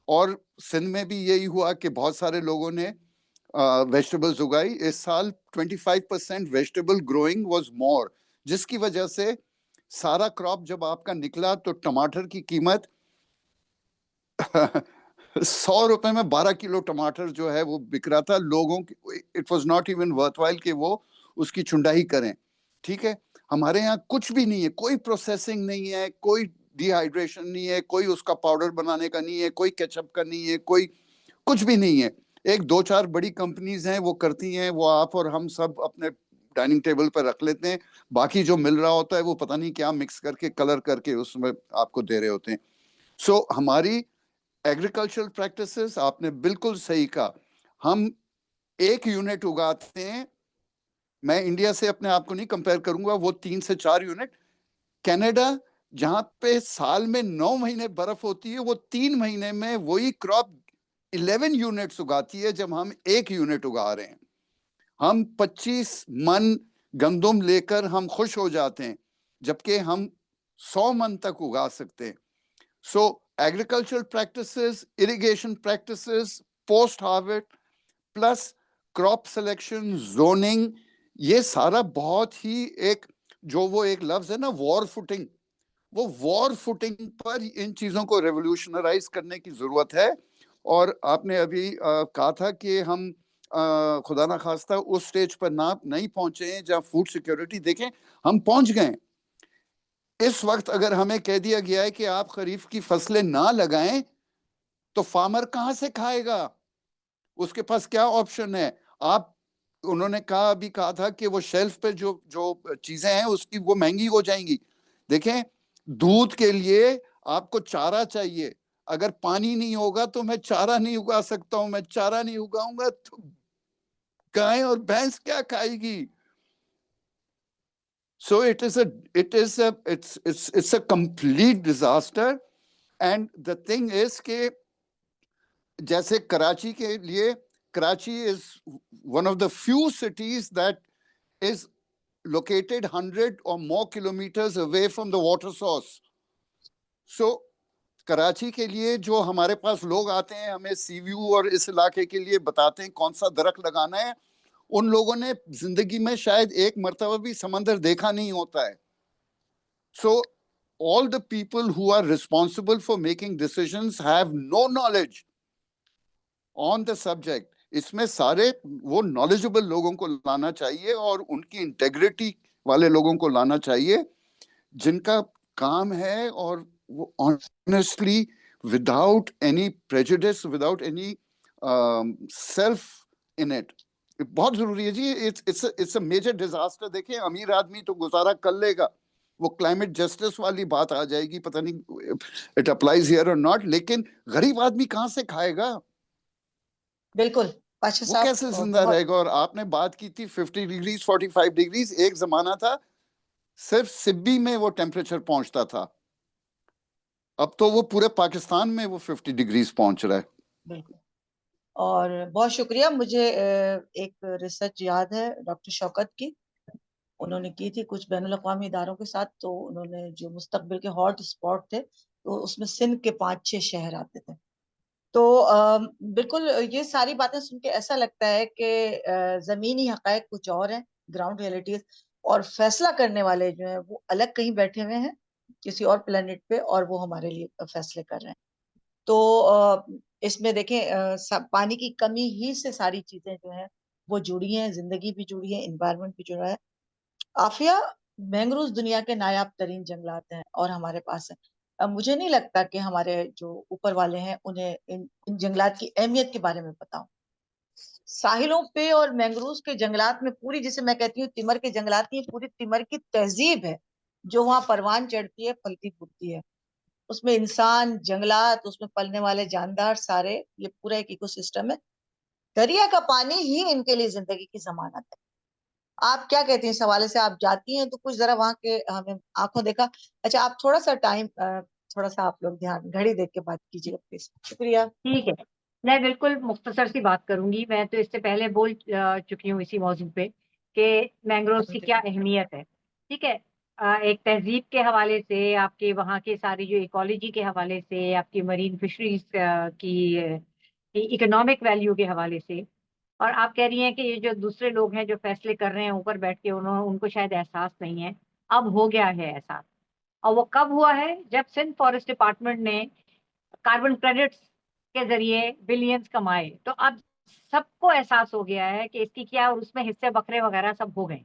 और सिंध में भी यही हुआ कि बहुत सारे लोगों ने वेजिटेबल्स उगाई। इस साल 25% वेजिटेबल ग्रोइंग वाज मोर, जिसकी वजह से सारा क्रॉप जब आपका निकला तो टमाटर की कीमत 100 रुपए में 12 किलो टमाटर जो है वो बिक रहा था। लोगों की it was not even worthwhile कि वो उसकी चुंडाई करें, ठीक है। हमारे यहाँ कुछ भी नहीं है, कोई प्रोसेसिंग नहीं है, कोई डिहाइड्रेशन नहीं है, कोई उसका पाउडर बनाने का नहीं है, कोई केचप का नहीं है, कोई कुछ भी नहीं है। एक 2-4 बड़ी कंपनीज हैं वो करती हैं, वो आप और हम सब अपने डाइनिंग टेबल पर रख लेते हैं, बाकी जो मिल रहा होता है वो पता नहीं क्या मिक्स करके कलर करके उसमें आपको दे रहे होते हैं। सो हमारी एग्रीकल्चरल प्रैक्टिसेस, आपने बिल्कुल सही कहा, हम 1 यूनिट उगाते हैं। मैं इंडिया से अपने आप को नहीं कंपेयर करूंगा, वो 3 से 4 यूनिट। कनाडा जहां पे साल में 9 महीने बर्फ होती है, वो 3 महीने में वही क्रॉप 11 यूनिट्स उगाती है, जब हम 1 यूनिट उगा रहे हैं। हम 25 मन गंदुम लेकर हम खुश हो जाते हैं, जबकि हम 100 मन तक उगा सकते हैं। So agricultural practices, irrigation practices, post harvest plus crop selection, zoning, ये सारा बहुत ही एक जो वो एक लफ्ज है ना वॉर फुटिंग, वो वॉर फुटिंग पर इन चीजों को रेवोल्यूशनराइज करने की जरूरत है। और आपने अभी कहा था कि हम खुदा ना खास्ता उस स्टेज पर नहीं पहुंचे हैं जहां फूड सिक्योरिटी, देखें हम पहुंच गए। इस वक्त अगर हमें कह दिया गया है कि आप खरीफ की फसलें ना लगाएं तो फार्मर कहां से खाएगा, उसके पास क्या ऑप्शन है? आप उन्होंने अभी कहा था कि वो शेल्फ पे जो जो चीजें हैं उसकी वो महंगी हो जाएंगी। देखें, दूध के लिए आपको चारा चाहिए, अगर पानी नहीं होगा तो मैं चारा नहीं उगा सकता हूं, मैं चारा नहीं उगाऊंगा तो गाय और भैंस क्या खाएगी? So it's a complete disaster. And the thing is कि जैसे कराची के लिए, Karachi is one of the few cities that is located 100 or more kilometers away from the water source. So Karachi के लिए जो हमारे पास लोग आते हैं, हमें सी व्यू और इस इलाके के लिए बताते हैं कौन सा दरख्त लगाना है, उन लोगों ने जिंदगी में शायद एक मर्तबा भी समंदर देखा नहीं होता है। So all the people who are responsible for making decisions have no knowledge on the subject. इसमें सारे वो knowledgeable लोगों को लाना चाहिए और उनकी integrity वाले लोगों को लाना चाहिए जिनका काम है और वो honestly, without any prejudice, without any self in it, बहुत जरूरी है जी। It's a major disaster. देखिए, अमीर आदमी तो गुजारा कर लेगा, वो क्लाइमेट जस्टिस वाली बात आ जाएगी, पता नहीं इट अप्लाइज हियर और नॉट, लेकिन गरीब आदमी कहां से खाएगा? बिल्कुल पाशा वो साहब, कैसे जिंदा बहुत रहेगा? और आपने बात की थी 50 डिग्रीज 45 डिग्रीज, एक जमाना था सिर्फ सिब्बी में वो टेम्परेचर पहुंचता था, अब तो वो पूरे पाकिस्तान में वो 50 डिग्रीज पहुंच रहा है। बिल्कुल। और बहुत शुक्रिया। मुझे एक रिसर्च याद है डॉक्टर शौकत की, उन्होंने की थी कुछ बैनुल अक़वामी इदारों के साथ। तो उन्होंने जो मुस्तकबिल के हॉट स्पॉट थे, तो उसमें सिंध के 5-6 शहर आते थे। तो बिल्कुल ये सारी बातें सुन के ऐसा लगता है कि जमीनी हकायक कुछ और हैं, ग्राउंड रियलिटीज, और फैसला करने वाले जो हैं वो अलग कहीं बैठे हुए हैं किसी और प्लेनेट पे, और वो हमारे लिए फैसले कर रहे हैं। तो इसमें देखें, पानी की कमी ही से सारी चीजें जो हैं वो जुड़ी हैं, जिंदगी भी जुड़ी है, इन्वायरमेंट भी जुड़ा है। आफिया, मैंग्रोव दुनिया के नायाब तरीन जंगलात हैं और हमारे पास है। अब मुझे नहीं लगता कि हमारे जो ऊपर वाले हैं उन्हें इन जंगलात की अहमियत के बारे में पता हो। साहिलों पे और मैंग्रोव के जंगलात में पूरी, जिसे मैं कहती हूँ तिमर के जंगलात की, पूरी तिमर की तहजीब है जो वहां परवान चढ़ती है, फलती फूलती है। उसमें इंसान, जंगलात, उसमें पलने वाले जानदार, सारे, ये पूरा एक इकोसिस्टम है। दरिया का पानी ही इनके लिए जिंदगी की जमानत है। आप क्या कहती हैं इस हवाले से? आप जाती हैं तो कुछ जरा वहां के हमें आंखों देखा। अच्छा, आप थोड़ा सा टाइम, थोड़ा सा आप लोग ध्यान, घड़ी देख के बात कीजिएगा प्लीज। शुक्रिया। ठीक है, मैं बिल्कुल मुख्तसर सी बात करूंगी। मैं तो इससे पहले बोल चुकी हूँ इसी मौजू पे कि मैंग्रोव की क्या अहमियत है। ठीक है, एक तहजीब के हवाले से, आपके वहाँ के सारी जो इकोलॉजी के हवाले से, आपकी मरीन फिशरीज की इकोनॉमिक वैल्यू के हवाले से। और आप कह रही हैं कि ये जो दूसरे लोग हैं जो फैसले कर रहे हैं ऊपर बैठ के, उनको शायद एहसास नहीं है। अब हो गया है एहसास। और वो कब हुआ है? जब सिंध फॉरेस्ट डिपार्टमेंट ने कार्बन क्रेडिट्स के जरिए बिलियंस कमाए, तो अब सबको एहसास हो गया है कि इसकी क्या, और उसमें हिस्से बकरे वगैरह सब हो गए।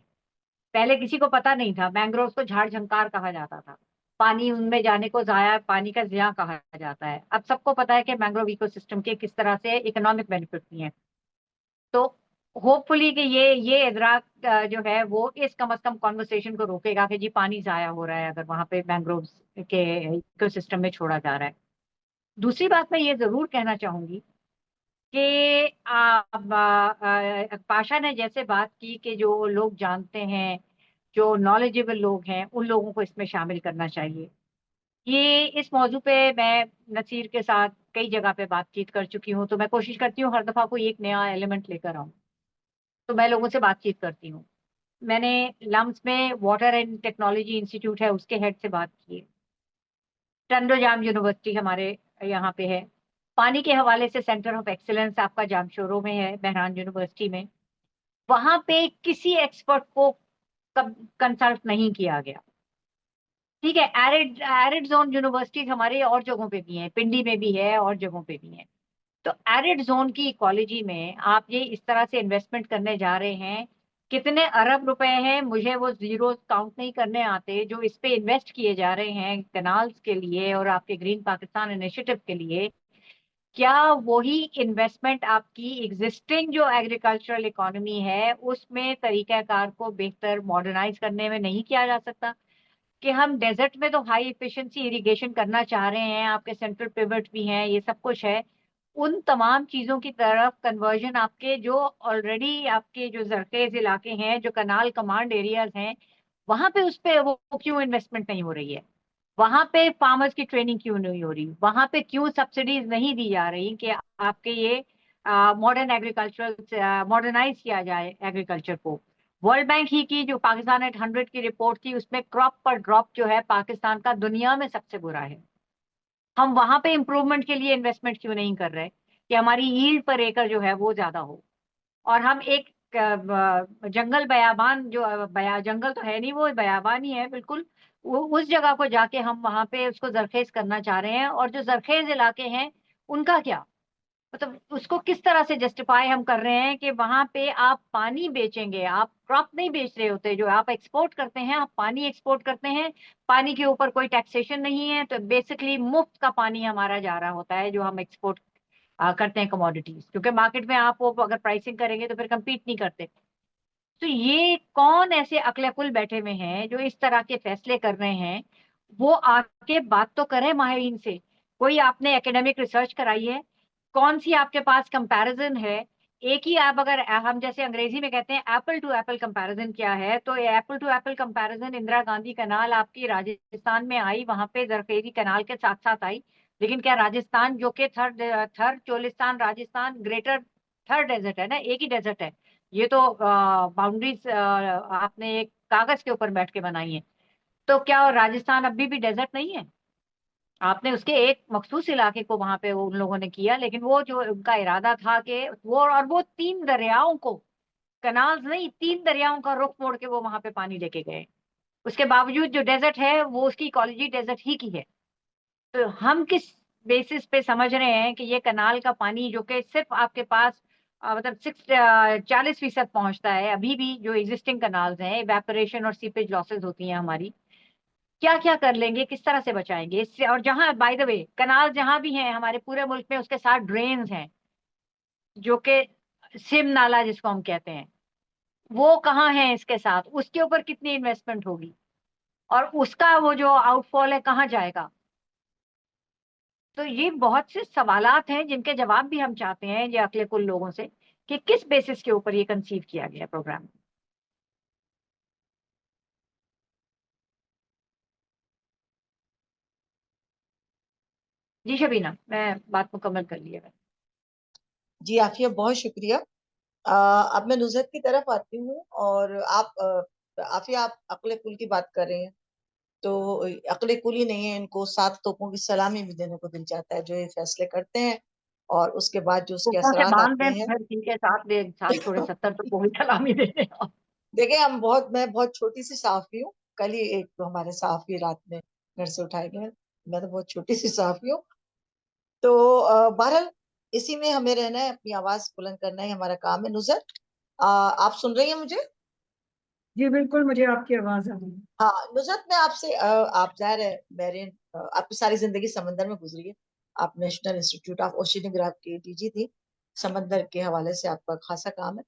पहले किसी को पता नहीं था। मैंग्रोव को झाड़ झंकार कहा जाता था, पानी उनमें जाने को जाया, पानी का ज़िया कहा जाता है। अब सबको पता है कि मैंग्रोव इकोसिस्टम के किस तरह से इकोनॉमिक बेनिफिट भी हैं। तो होपफुली कि ये इदराक जो है वो इस कम से कम कॉन्वर्सेशन को रोकेगा कि जी पानी जाया हो रहा है अगर वहां पे मैंग्रोव के इकोसिस्टम में छोड़ा जा रहा है। दूसरी बात मैं ये जरूर कहना चाहूंगी कि पाशा ने जैसे बात की कि जो लोग जानते हैं, जो नॉलेजेबल लोग हैं, उन लोगों को इसमें शामिल करना चाहिए। ये इस मौजू पे मैं नसीर के साथ कई जगह पे बातचीत कर चुकी हूँ, तो मैं कोशिश करती हूँ हर दफा कोई एक नया एलिमेंट लेकर आऊँ। तो मैं लोगों से बातचीत करती हूँ। मैंने लम्स में वाटर एंड टेक्नोलॉजी इंस्टीट्यूट है, उसके हेड से बात की है। टंडोजाम यूनिवर्सिटी हमारे यहाँ पे है। पानी के हवाले से सेंटर ऑफ एक्सीलेंस आपका जामशोरो में है, बहरान यूनिवर्सिटी में। वहां पे किसी एक्सपर्ट को कंसल्ट नहीं किया गया। ठीक है, एरिड एरिड जोन यूनिवर्सिटीज हमारे और जगहों पे भी हैं, पिंडी में भी है और जगहों पे भी हैं। तो एरिड जोन की इकोलॉजी में आप ये इस तरह से इन्वेस्टमेंट करने जा रहे हैं, कितने अरब रुपए हैं, मुझे वो जीरो काउंट नहीं करने आते, जो इस पे इन्वेस्ट किए जा रहे हैं कैनाल्स के लिए और आपके ग्रीन पाकिस्तान इनिशिएटिव के लिए। क्या वही इन्वेस्टमेंट आपकी एग्जिस्टिंग जो एग्रीकल्चरल इकोनॉमी है उसमें तरीकाकार को बेहतर मॉडर्नाइज करने में नहीं किया जा सकता? कि हम डेजर्ट में तो हाई एफिशिएंसी इरिगेशन करना चाह रहे हैं, आपके सेंट्रल पिवट भी हैं, ये सब कुछ है। उन तमाम चीजों की तरफ कन्वर्जन आपके जो ऑलरेडी आपके जो जरखेज इलाके हैं, जो कनाल कमांड एरियाज हैं, वहां पे उस पे वो क्यों इन्वेस्टमेंट नहीं हो रही है? वहां पे फार्मर्स की ट्रेनिंग क्यों नहीं हो रही? वहां पे क्यों सब्सिडीज नहीं दी जा रही कि आपके ये मॉडर्न एग्रीकल्चर मॉडर्नाइज किया जाए एग्रीकल्चर को? वर्ल्ड बैंक ही की जो पाकिस्तान एट 100 की रिपोर्ट थी, उसमें क्रॉप पर ड्रॉप जो है पाकिस्तान का दुनिया में सबसे बुरा है। हम वहां पे इम्प्रूवमेंट के लिए इन्वेस्टमेंट क्यों नहीं कर रहे कि हमारी यील्ड पर एकड़ जो है वो ज्यादा हो? और हम एक जंगल बयाबान जो जंगल तो है नहीं, वो बयाबान ही है बिल्कुल, उस जगह को जाके हम वहां पे उसको जरखेज करना चाह रहे हैं। और जो जरखेज इलाके हैं उनका क्या? मतलब उसको किस तरह से जस्टिफाई हम कर रहे हैं कि वहां पे आप पानी बेचेंगे, आप क्रॉप नहीं बेच रहे होते, जो आप एक्सपोर्ट करते हैं, आप पानी एक्सपोर्ट करते हैं, पानी के ऊपर कोई टैक्सेशन नहीं है, तो बेसिकली मुफ्त का पानी हमारा जा रहा होता है जो हम एक्सपोर्ट करते हैं कमोडिटीज, क्योंकि मार्केट में आप वो अगर प्राइसिंग करेंगे तो फिर कम्पीट नहीं करते। तो ये कौन ऐसे अक्लेकुल बैठे हुए हैं जो इस तरह के फैसले कर रहे हैं? वो आके बात तो करें माहिरीन से। कोई आपने एकेडमिक रिसर्च कराई है? कौन सी आपके पास कंपैरिजन है? एक ही आप अगर हम जैसे अंग्रेजी में कहते हैं एप्पल टू एप्पल कंपैरिजन क्या है, तो apple to apple comparison Indira Gandhi canal आपकी राजस्थान में आई, वहां पे जरखेरी कनाल के साथ साथ आई, लेकिन क्या राजस्थान जो कि थर चोलिस्तान राजस्थान ग्रेटर थर डेजर्ट है ना, एक ही डेजर्ट है, ये तो बाउंड्रीज आपने एक कागज के ऊपर बैठ के बनाई है, तो क्या राजस्थान अभी भी डेजर्ट नहीं है? आपने उसके एक मखसूस इलाके को वहां पे उन लोगों ने किया, लेकिन वो जो उनका इरादा था कि वो, और वो 3 दरियाओं को, कनाल्स नहीं 3 दरियाओं का रुख मोड़ के वो वहां पे पानी लेके गए, उसके बावजूद जो डेजर्ट है वो उसकी इकोलॉजी डेजर्ट ही की है। तो हम किस बेसिस पे समझ रहे हैं कि ये कनाल का पानी जो कि सिर्फ आपके पास मतलब 40% पहुंचता है, अभी भी जो एग्जिस्टिंग कनाल्स हैं, इवेपोरेशन और सीपेज लॉसेस होती हैं हमारी, क्या क्या कर लेंगे, किस तरह से बचाएंगे इससे? और जहां बाय द वे कनाल जहां भी हैं हमारे पूरे मुल्क में, उसके साथ ड्रेन्स हैं जो कि सिम नाला जिसको हम कहते हैं, वो कहाँ है इसके साथ, उसके ऊपर कितनी इन्वेस्टमेंट होगी, और उसका वो जो आउटफॉल है कहाँ जाएगा? तो ये बहुत से सवालात हैं जिनके जवाब भी हम चाहते हैं ये अगले कुल लोगों से, कि किस बेसिस के ऊपर ये कंसीव किया गया प्रोग्राम। जी शबीना, मैं बात मुकम्मल कर लिया है। जी आफिया, बहुत शुक्रिया। अब मैं नुज़हत की तरफ आती हूँ। और आप आफिया, आप अक्ल कुल की बात कर रहे हैं, तो अक्ल कुल ही नहीं है, इनको 7 तोपों की सलामी भी देने को दिल चाहता है जो ये फैसले करते हैं, और उसके बाद जो उसके ऊपर से असरात बांध आते दें हैं। फिर ठीक है, साथ दे साथ छोड़े 70 तो कोई सलामी दे दें। देखिए, मैं बहुत छोटी सी साफी हूँ। कल ही एक तो हमारे साफी रात में घर से उठाए गए। मैं तो बहुत छोटी सी साफी हूँ। तो बहरहाल, इसी में हमें रहना है, अपनी आवाज बुलंद करना ही हमारा काम है। नुज़हत, आप सुन रही हैं मुझे? जी बिल्कुल, मुझे आपकी आवाज आ रही है। हाँ नुज़हत, मैं आपसे आप जाहिर है बहरीन, आपकी सारी जिंदगी समंदर में गुजरी है। आप नेशनल इंस्टीट्यूट ऑफ ओशिनोग्राफ की डीजी थी। समंदर के हवाले से आपका खासा काम है।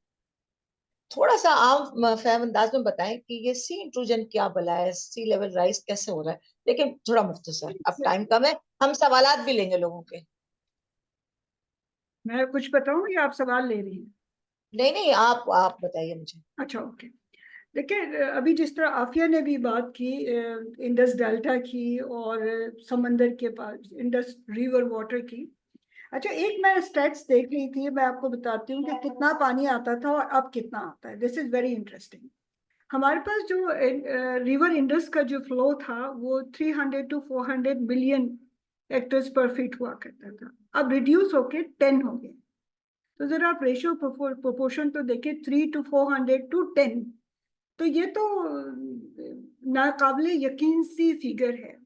थोड़ा सा आम फहम अंदाज में बताएं कि ये सी इंट्रूजन क्या बला है, सी लेवल राइज कैसे हो रहा है, लेकिन थोड़ा मुख्तसर, अब टाइम कम है, हम सवालात भी लेंगे लोगों के। मैं कुछ बताऊं या आप सवाल ले रही हैं? नहीं नहीं, आप बताइए मुझे। अच्छा, ओके। देखिए, अभी जिस तरह आफिया ने भी बात की इंडस डेल्टा की और समंदर के पास इंडस रिवर वाटर की। अच्छा, एक मैं स्टैट्स देख रही थी, मैं आपको बताती हूँ कि कितना पानी आता था और अब कितना आता है। This is very interesting. हमारे पास जो रिवर इंडस का जो फ्लो था वो 300 to 400 मिलियन हेक्टेयर्स पर फीट हुआ करता था। अब रिड्यूस होके 10 हो गया। तो जरा आप रेशियो प्रोपोर्शन तो देखिए, 3 to 400 to 10। तो ये तो नाकाबिले यकीन सी फिगर है।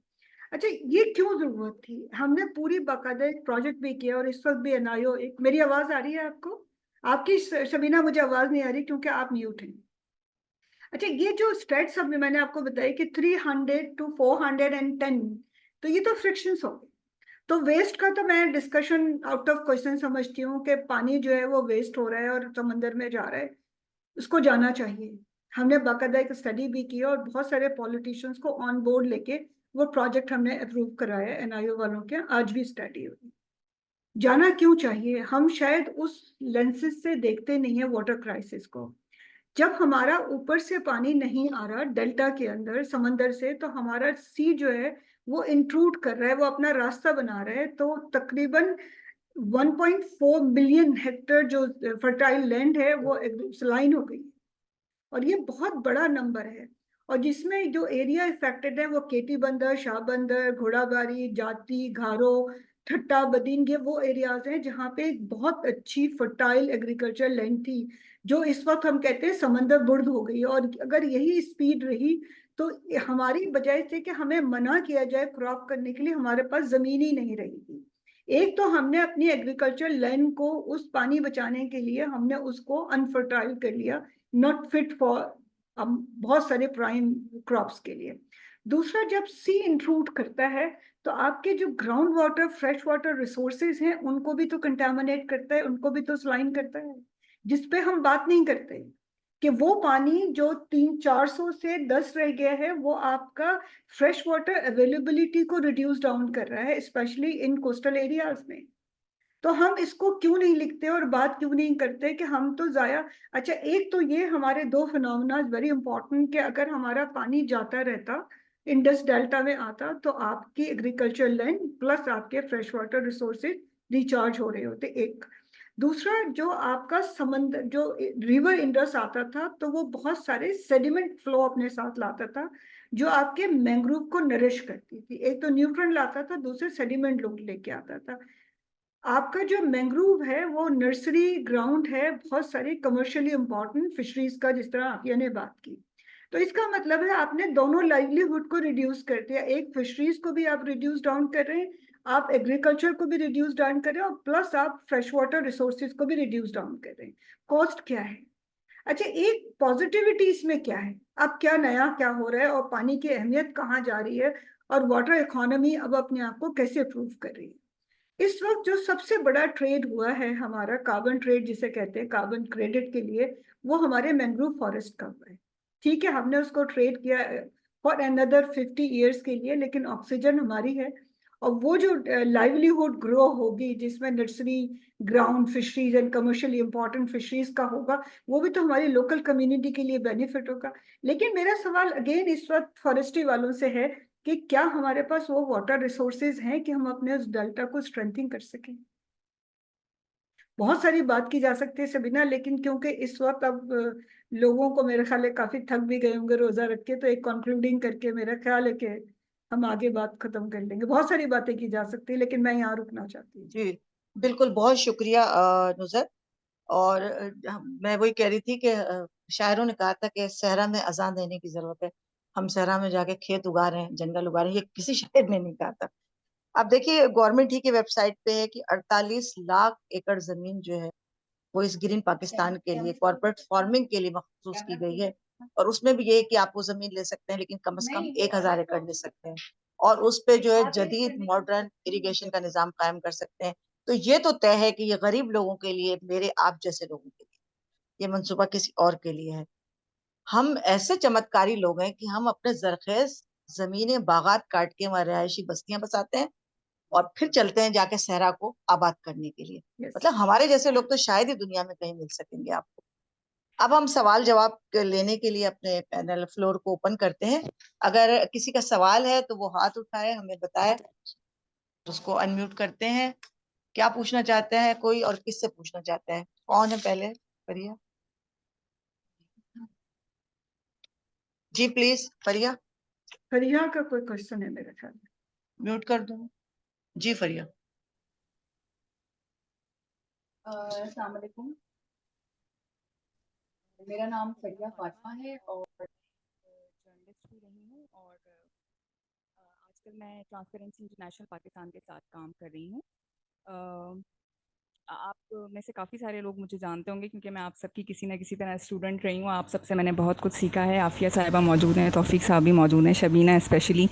अच्छा, ये क्यों जरूरत थी? हमने पूरी बाकायदा एक प्रोजेक्ट भी किया, और इस वक्त भी एनआईओ एक, मेरी आवाज आ रही है आपको? आपकी शबीना, मुझे आवाज नहीं आ रही क्योंकि आप म्यूट हैं। अच्छा, ये जो स्टेट्स अब मैंने आपको बताया कि 300 to 410, तो ये तो फ्रिक्शंस हो गए। तो वेस्ट का तो मैं डिस्कशन आउट ऑफ क्वेश्चन समझती हूँ कि पानी जो है वो वेस्ट हो रहा है और समंदर में जा रहा है, उसको जाना चाहिए। हमने बाकायदा एक स्टडी भी की और बहुत सारे पॉलिटिशियंस को ऑन बोर्ड लेके वो प्रोजेक्ट हमने अप्रूव कराया एनआईओ वालों के। आज भी स्टडी हुई। जाना क्यों चाहिए? हम शायद उस लेंसेज से देखते नहीं है वाटर क्राइसिस को। जब हमारा ऊपर से पानी नहीं आ रहा डेल्टा के अंदर समंदर से, तो हमारा सी जो है वो इंट्रूड कर रहा है, वो अपना रास्ता बना रहा है। तो तकरीबन 1.4 बिलियन हेक्टेयर जो फर्टाइल लैंड है वो सलाइन हो गई, और ये बहुत बड़ा नंबर है। और जिसमें जो एरिया इफेक्टेड है वो केटी बंदर, शाह बंदर, घोड़ाबारी, जाती, घारो, ठट्टा, बदीन, ये वो एरियाज हैं जहाँ पे बहुत अच्छी फर्टाइल एग्रीकल्चर लैंड थी, जो इस वक्त हम कहते हैं समंदर बुर्द हो गई। और अगर यही स्पीड रही तो हमारी बजाय से कि हमें मना किया जाए क्रॉप करने के लिए, हमारे पास जमीन ही नहीं रहेगी। एक तो हमने अपनी एग्रीकल्चर लैंड को उस पानी बचाने के लिए हमने उसको अनफर्टाइल कर लिया, नॉट फिट फॉर बहुत सारे प्राइम क्रॉप्स के लिए। दूसरा, जब सी इंट्रूड करता है तो आपके जो ground water, fresh water resources हैं उनको भी तो कंटामिनेट करता है, उनको भी तो स्लाइन करता है, जिसपे हम बात नहीं करते कि वो पानी जो 300-400 से 10 रह गया है वो आपका फ्रेश वाटर अवेलेबिलिटी को रिड्यूस डाउन कर रहा है, स्पेशली इन कोस्टल एरियाज में। तो हम इसको क्यों नहीं लिखते और बात क्यों नहीं करते कि हम तो जाया। अच्छा, एक तो ये हमारे दो फिनोमेना वेरी इंपॉर्टेंट कि अगर हमारा पानी जाता रहता, इंडस डेल्टा में आता, तो आपकी एग्रीकल्चर लैंड प्लस आपके फ्रेश वाटर रिसोर्सेज रिचार्ज हो रहे होते, एक। दूसरा, जो आपका समंदर, जो रिवर इंडस आता था तो वो बहुत सारे सेडिमेंट फ्लो अपने साथ लाता था जो आपके मैंग्रोव को नरिश करती थी। एक तो न्यूट्रन लाता था, दूसरे सेडिमेंट लोग लेके आता था। आपका जो मैंग्रोव है वो नर्सरी ग्राउंड है बहुत सारी कमर्शियली इंपॉर्टेंट फिशरीज का, जिस तरह आप ने बात की। तो इसका मतलब है आपने दोनों लाइवलीहुड को रिड्यूस कर दिया, एक फिशरीज को भी आप रिड्यूस डाउन कर रहे हैं, आप एग्रीकल्चर को भी रिड्यूस डाउन कर रहे हैं, और प्लस आप फ्रेश वाटर रिसोर्सेज को भी रिड्यूस डाउन कर रहे हैं। कॉस्ट क्या है? अच्छा, एक पॉजिटिविटी इसमें क्या है, अब क्या नया क्या हो रहा है और पानी की अहमियत कहाँ जा रही है, और वाटर इकोनॉमी अब अपने आप को कैसे प्रूव कर रही है। इस वक्त जो सबसे बड़ा ट्रेड हुआ है हमारा, कार्बन ट्रेड जिसे कहते हैं, कार्बन क्रेडिट के लिए, वो हमारे मैंग्रोव फॉरेस्ट का हुआ है। ठीक है, हमने उसको ट्रेड किया फॉर अनदर 50 ईयर्स के लिए, लेकिन ऑक्सीजन हमारी है, और वो जो लाइवलीहुड ग्रो होगी जिसमें nursery ground fisheries and commercially important fisheries का होगा, वो भी तो हमारी लोकल कम्युनिटी के लिए बेनिफिट होगा। लेकिन मेरा सवाल अगेन इस वक्त फॉरेस्ट्री वालों से है कि क्या हमारे पास वो वाटर रिसोर्सेज हैं कि हम अपने उस डेल्टा को स्ट्रेंथिंग कर सकें। बहुत सारी बात की जा सकती है सबीना, लेकिन क्योंकि इस वक्त अब लोगों को मेरे ख्याल है काफी थक भी गए होंगे रोजा रख के, तो एक कंक्लूडिंग करके मेरा ख्याल है कि हम आगे बात खत्म कर लेंगे। बहुत सारी बातें की जा सकती है लेकिन मैं यहाँ रुकना चाहती हूँ। जी बिल्कुल, बहुत शुक्रिया नुज़र। और मैं वही कह रही थी कि शायरों ने कहा था कि सहरा में अजान देने की जरूरत है। हम सहरा में जाके खेत उगा रहे हैं, जंगल उगा रहे हैं, ये किसी शायर ने नहीं कहा था। अब देखिए, गवर्नमेंट ही की वेबसाइट पे है कि 48 लाख एकड़ जमीन जो है वो इस ग्रीन पाकिस्तान के लिए, कॉर्पोरेट फार्मिंग के लिए मखसूस की गई है। और उसमें भी ये है कि आप वो जमीन ले सकते हैं, लेकिन कम से कम 1000 एकड़ ले सकते हैं, और उस पे जो है जदीद मॉडर्न इरिगेशन का निजाम कायम कर सकते हैं। तो ये तो तय है कि ये गरीब लोगों के लिए, मेरे आप जैसे लोगों के लिए, ये मंसूबा किसी और के लिए है। हम ऐसे चमत्कारी लोग हैं कि हम अपने जरखेज जमीनें, बागात काट के वहां रिहायशी बस्तियां बसाते हैं और फिर चलते हैं जाके सहरा को आबाद करने के लिए। मतलब हमारे जैसे लोग तो शायद ही दुनिया में कहीं मिल सकेंगे आपको। अब हम सवाल जवाब लेने के लिए अपने पैनल फ्लोर को ओपन करते हैं। अगर किसी का सवाल है तो वो हाथ उठाए, हमें बताए, उसको अनम्यूट करते हैं। क्या पूछना चाहते हैं कोई, और किससे पूछना चाहते हैं? कौन है पहले? फरिया जी, प्लीज। फरिया, फरिया का कोई क्वेश्चन है मेरे ख्याल में? म्यूट कर दो जी। फरिया, अस्सलाम वालेकुम। मेरा नाम फरिया फातिमा है और जर्नलिस्ट भी रही हूँ, और आजकल मैं ट्रांसपेरेंसी इंटरनेशनल पाकिस्तान के साथ काम कर रही हूँ। आप में से काफ़ी सारे लोग मुझे जानते होंगे क्योंकि मैं आप सबकी किसी न किसी तरह स्टूडेंट रही हूँ। आप सबसे मैंने बहुत कुछ सीखा है। आफिया साहिबा मौजूद हैं, तौफीक साहब भी मौजूद हैं, शबीना स्पेशली।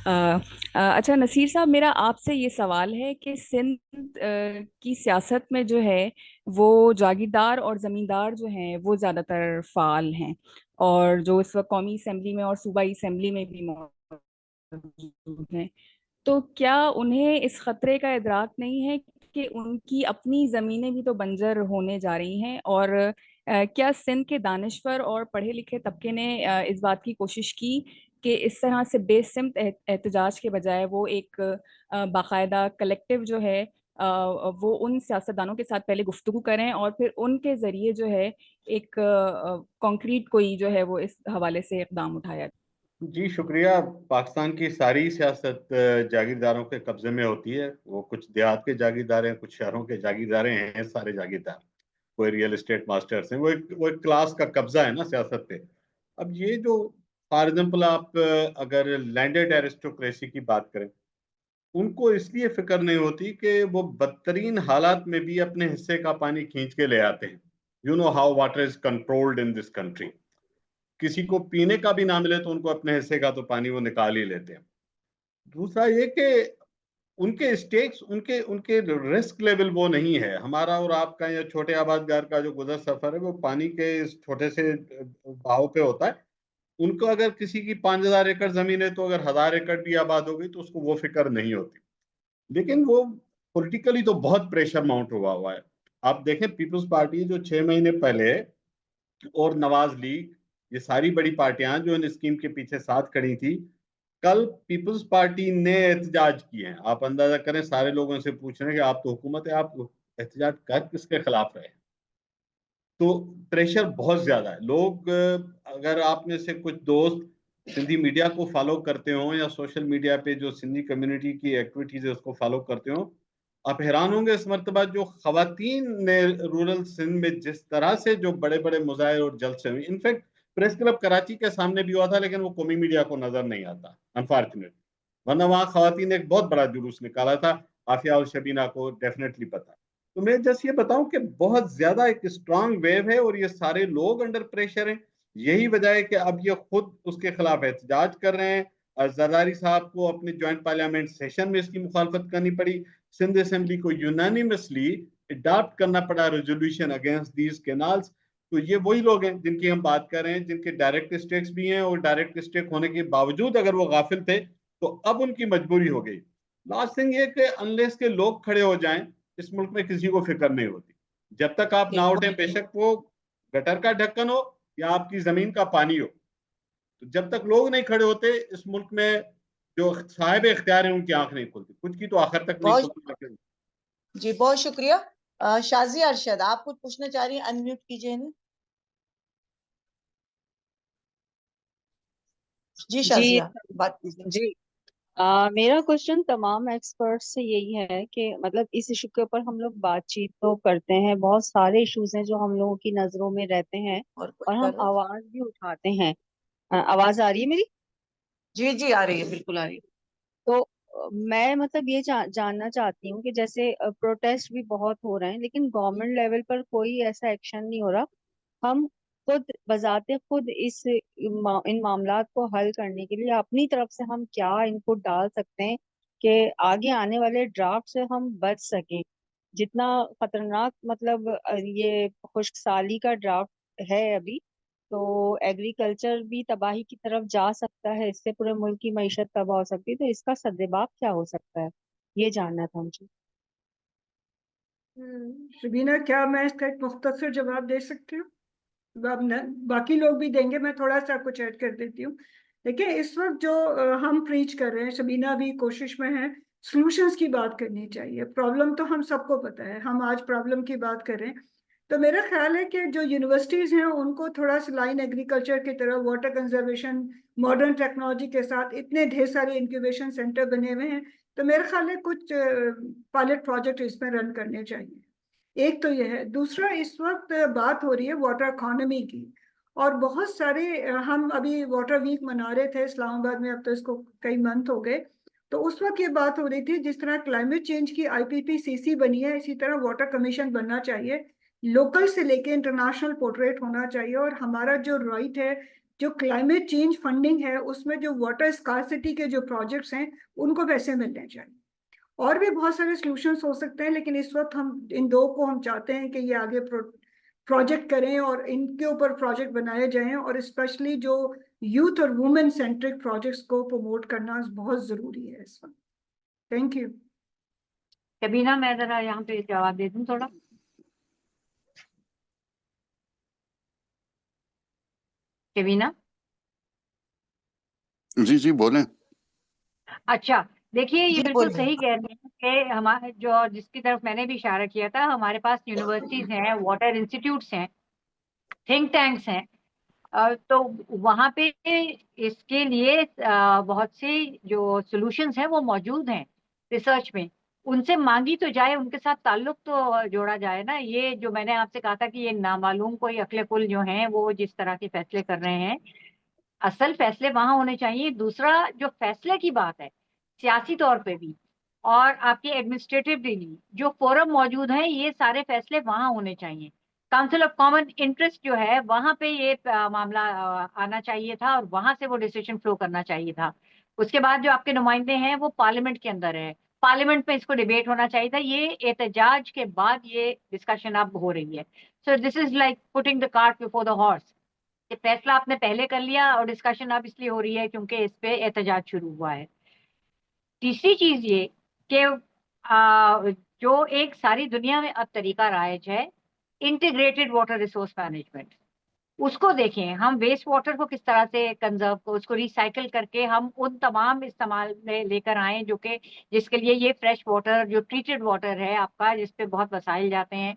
अच्छा नसीर साहब, मेरा आपसे ये सवाल है कि सिंध की सियासत में जो है वो जागीरदार और ज़मींदार जो हैं वो ज़्यादातर फ़ाल हैं, और जो इस वक्त कौमी असम्बली में और सूबाई असम्बली में भी मौजूद हैं। तो क्या उन्हें इस खतरे का इदराक नहीं है कि उनकी अपनी ज़मीनें भी तो बंजर होने जा रही हैं? और क्या सिंध के दानिश्वर और पढ़े लिखे तबके ने इस बात की कोशिश की कि इस तरह से बेसिमत एहतजाज के बजाय वो एक बाकायदा कलेक्टिव जो है वो उन सियासतदानों के साथ पहले गुफ्तगू करें और फिर उनके ज़रिए जो है एक कॉन्क्रीट कोई जो है वो इस हवाले से इक़दाम उठाया? जी शुक्रिया। पाकिस्तान की सारी सियासत जागीरदारों के कब्जे में होती है। वो कुछ देहात के जागीरदार हैं, कुछ शहरों के जागीरदार हैं, सारे जागीरदार कोई रियल एस्टेट मास्टर्स हैं। वो एक क्लास का कब्जा है ना सियासत पे। अब ये जो फॉर एग्जाम्पल आप अगर लैंडेड एरिस्टोक्रेसी की बात करें उनको इसलिए फिक्र नहीं होती कि वो बदतरीन हालात में भी अपने हिस्से का पानी खींच के ले आते हैं। You know how water is controlled in this country. किसी को पीने का भी ना मिले तो उनको अपने हिस्से का तो पानी वो निकाल ही लेते हैं। दूसरा ये कि उनके स्टेक्स, उनके उनके रिस्क लेवल वो नहीं है। हमारा और आपका या छोटे आबादगार का जो गुजर सफर है वो पानी के इस छोटे से बहाव पे होता है। उनको अगर किसी की 5,000 एकड़ जमीन है तो अगर 1,000 एकड़ भी आबाद हो गई तो उसको वो फिक्र नहीं होती। लेकिन वो पॉलिटिकली तो बहुत प्रेशर माउंट हुआ है। आप देखें पीपल्स पार्टी जो 6 महीने पहले और नवाज लीग, ये सारी बड़ी पार्टियां जो इन स्कीम के पीछे साथ खड़ी थी, कल पीपल्स पार्टी ने एहतजाज किए हैं। आप अंदाजा करें, सारे लोगों से पूछ रहे हैं कि आप तो हुकूमत है, आप एहतजाज कर किसके खिलाफ रहे। तो प्रेशर बहुत ज्यादा है। लोग, अगर आप में से कुछ दोस्त सिंधी मीडिया को फॉलो करते हो या सोशल मीडिया पे जो सिंधी कम्युनिटी की एक्टिविटीज है उसको फॉलो करते हो, आप हैरान होंगे इस मरतबा जो खवातीन ने रूरल सिंध में जिस तरह से जो बड़े बड़े मुजाहिर और जलसे हुए। इनफैक्ट प्रेस क्लब कराची के सामने भी हुआ था, लेकिन वो कौमी मीडिया को नजर नहीं आता अनफॉर्चुनेटली, वरना वहां खवातीन ने एक बहुत बड़ा जुलूस निकाला था। आफिया और शबीना को डेफिनेटली पता। तो मैं जस्ट ये बताऊं कि बहुत ज्यादा एक स्ट्रांग वेव है और ये सारे लोग अंडर प्रेशर हैं। यही वजह है कि अब ये खुद उसके खिलाफ एहतजाज कर रहे हैं। जरदारी साहब को अपने ज्वाइंट पार्लियामेंट सेशन में इसकी मुखालफत करनी पड़ी। सिंध असेंबली को यूनानिमसली अडॉप्ट करना पड़ा रेजोल्यूशन अगेंस्ट दीज कैनाल्स। तो ये वही लोग हैं जिनकी हम बात कर रहे हैं, जिनके डायरेक्ट स्टेक्स भी हैं, और डायरेक्ट स्टेक होने के बावजूद अगर वो गाफिल थे तो अब उनकी मजबूरी हो गई। लास्ट थिंग ये कि अनलेस के लोग खड़े हो जाएं, इस मुल्क में किसी को फिक्र नहीं होती। जब तक आप ना उठें, बेशक वो गटर का ढक्कन हो या आपकी जमीन का पानी हो, तो जब तक लोग नहीं खड़े होते इस मुल्क में जो साहिब इख्तियार है उनकी आंख नहीं खुलती, कुछ की तो आखिर तक नहीं बहुत खुलती। जी, बहुत शुक्रिया। शाजिया अरशद, आप कुछ पूछना चाह रही हैं? अनम्यूट कीजिए इन्हें। जी जी शाजिया, बात कीजिए। जी मेरा क्वेश्चन तमाम एक्सपर्ट से यही है कि मतलब इस इशू के ऊपर हम लोग बातचीत तो करते हैं, बहुत सारे इश्यूज हैं जो हम लोगों की नजरों में रहते हैं और कुछ और हम करो। आवाज भी उठाते हैं। आवाज आ रही है मेरी? जी जी, आ रही है, बिल्कुल आ रही है। तो मैं मतलब ये जानना चाहती हूँ कि जैसे प्रोटेस्ट भी बहुत हो रहे हैं लेकिन गवर्नमेंट लेवल पर कोई ऐसा एक्शन नहीं हो रहा। हम खुद बजाते खुद इन मामलात को हल करने के लिए अपनी तरफ से हम क्या इनपुट डाल सकते हैं कि आगे आने वाले ड्राफ्ट से हम बच सकें। जितना खतरनाक मतलब ये खुश्क साली का ड्राफ्ट है अभी, तो एग्रीकल्चर भी तबाही की तरफ जा सकता है, इससे पूरे मुल्क की मईशत तबाह हो सकती है। तो इसका सद्देबाप क्या हो सकता है, ये जानना था मुझे। शबीना, क्या मैं इसका एक मुख्तसर जवाब दे सकती हूँ? अब बाकी लोग भी देंगे, मैं थोड़ा सा कुछ ऐड कर देती हूँ। देखिए, इस वक्त जो हम प्रीच कर रहे हैं, शबीना भी कोशिश में है, सॉल्यूशंस की बात करनी चाहिए। प्रॉब्लम तो हम सबको पता है, हम आज प्रॉब्लम की बात कर रहे हैं। तो मेरा ख्याल है कि जो यूनिवर्सिटीज हैं उनको थोड़ा सा लाइन एग्रीकल्चर की तरह, वाटर कंजर्वेशन, मॉडर्न टेक्नोलॉजी के साथ इतने ढेर सारे इंक्यूबेशन सेंटर बने हुए हैं, तो मेरा ख्याल है कुछ पायलट प्रोजेक्ट इसमें रन करने चाहिए। एक तो यह है। दूसरा, इस वक्त बात हो रही है वाटर इकोनॉमी की, और बहुत सारे हम अभी वाटर वीक मना रहे थे इस्लामाबाद में, अब तो इसको कई मंथ हो गए। तो उस वक्त ये बात हो रही थी, जिस तरह क्लाइमेट चेंज की IPPCC बनी है, इसी तरह वाटर कमीशन बनना चाहिए। लोकल से लेके इंटरनेशनल पोर्ट्रेट होना चाहिए, और हमारा जो राइट है, जो क्लाइमेट चेंज फंडिंग है, उसमें जो वाटर स्कार्सिटी के जो प्रोजेक्ट्स हैं उनको पैसे मिलने चाहिए। और भी बहुत सारे सॉल्यूशंस हो सकते हैं, लेकिन इस वक्त हम इन दो को हम चाहते हैं कि ये आगे प्रोजेक्ट करें और इनके ऊपर प्रोजेक्ट बनाए जाएं, और स्पेशली जो यूथ और वुमेन सेंट्रिक प्रोजेक्ट्स को प्रमोट करना बहुत जरूरी है इस वक्त। Thank you. शबीना, मैं जरा यहाँ पे जवाब दे दूं थोड़ा। शबीना, जी जी बोलें। अच्छा, देखिए ये जी बिल्कुल बोलिए। सही कह रहे हैं कि हमारे जो, जिसकी तरफ मैंने भी इशारा किया था, हमारे पास यूनिवर्सिटीज हैं, वाटर इंस्टीट्यूट्स हैं, थिंक टैंक्स हैं। तो वहाँ पे इसके लिए बहुत से जो सॉल्यूशंस हैं वो मौजूद हैं रिसर्च में। उनसे मांगी तो जाए, उनके साथ ताल्लुक तो जोड़ा जाए ना। ये जो मैंने आपसे कहा था कि ये नामालूम कोई अक्ले कुल जो हैं वो जिस तरह के फैसले कर रहे हैं, असल फैसले वहां होने चाहिए। दूसरा, जो फैसले की बात है सियासी तौर पे भी, और आपके एडमिनिस्ट्रेटिवली जो फोरम मौजूद हैं, ये सारे फैसले वहां होने चाहिए। काउंसिल ऑफ कॉमन इंटरेस्ट जो है वहां पे ये मामला आना चाहिए था और वहां से वो डिसीजन फ्लो करना चाहिए था। उसके बाद जो आपके नुमाइंदे हैं वो पार्लियामेंट के अंदर है, पार्लियामेंट में इसको डिबेट होना चाहिए था। ये एहतजाज के बाद ये डिस्कशन अब हो रही है। So this is like putting the cart before the horse. ये फैसला आपने पहले कर लिया और डिस्कशन अब इसलिए हो रही है क्योंकि इस पे एहतजाज शुरू हुआ है। तीसरी चीज ये कि जो एक सारी दुनिया में अब तरीका राइज है, इंटीग्रेटेड वाटर रिसोर्स मैनेजमेंट, उसको देखें। हम वेस्ट वाटर को किस तरह से कंजर्व को उसको रिसाइकल करके हम उन तमाम इस्तेमाल में लेकर आए जो कि जिसके लिए ये फ्रेश वाटर जो ट्रीटेड वाटर है आपका, जिस पे बहुत वसाइल जाते हैं,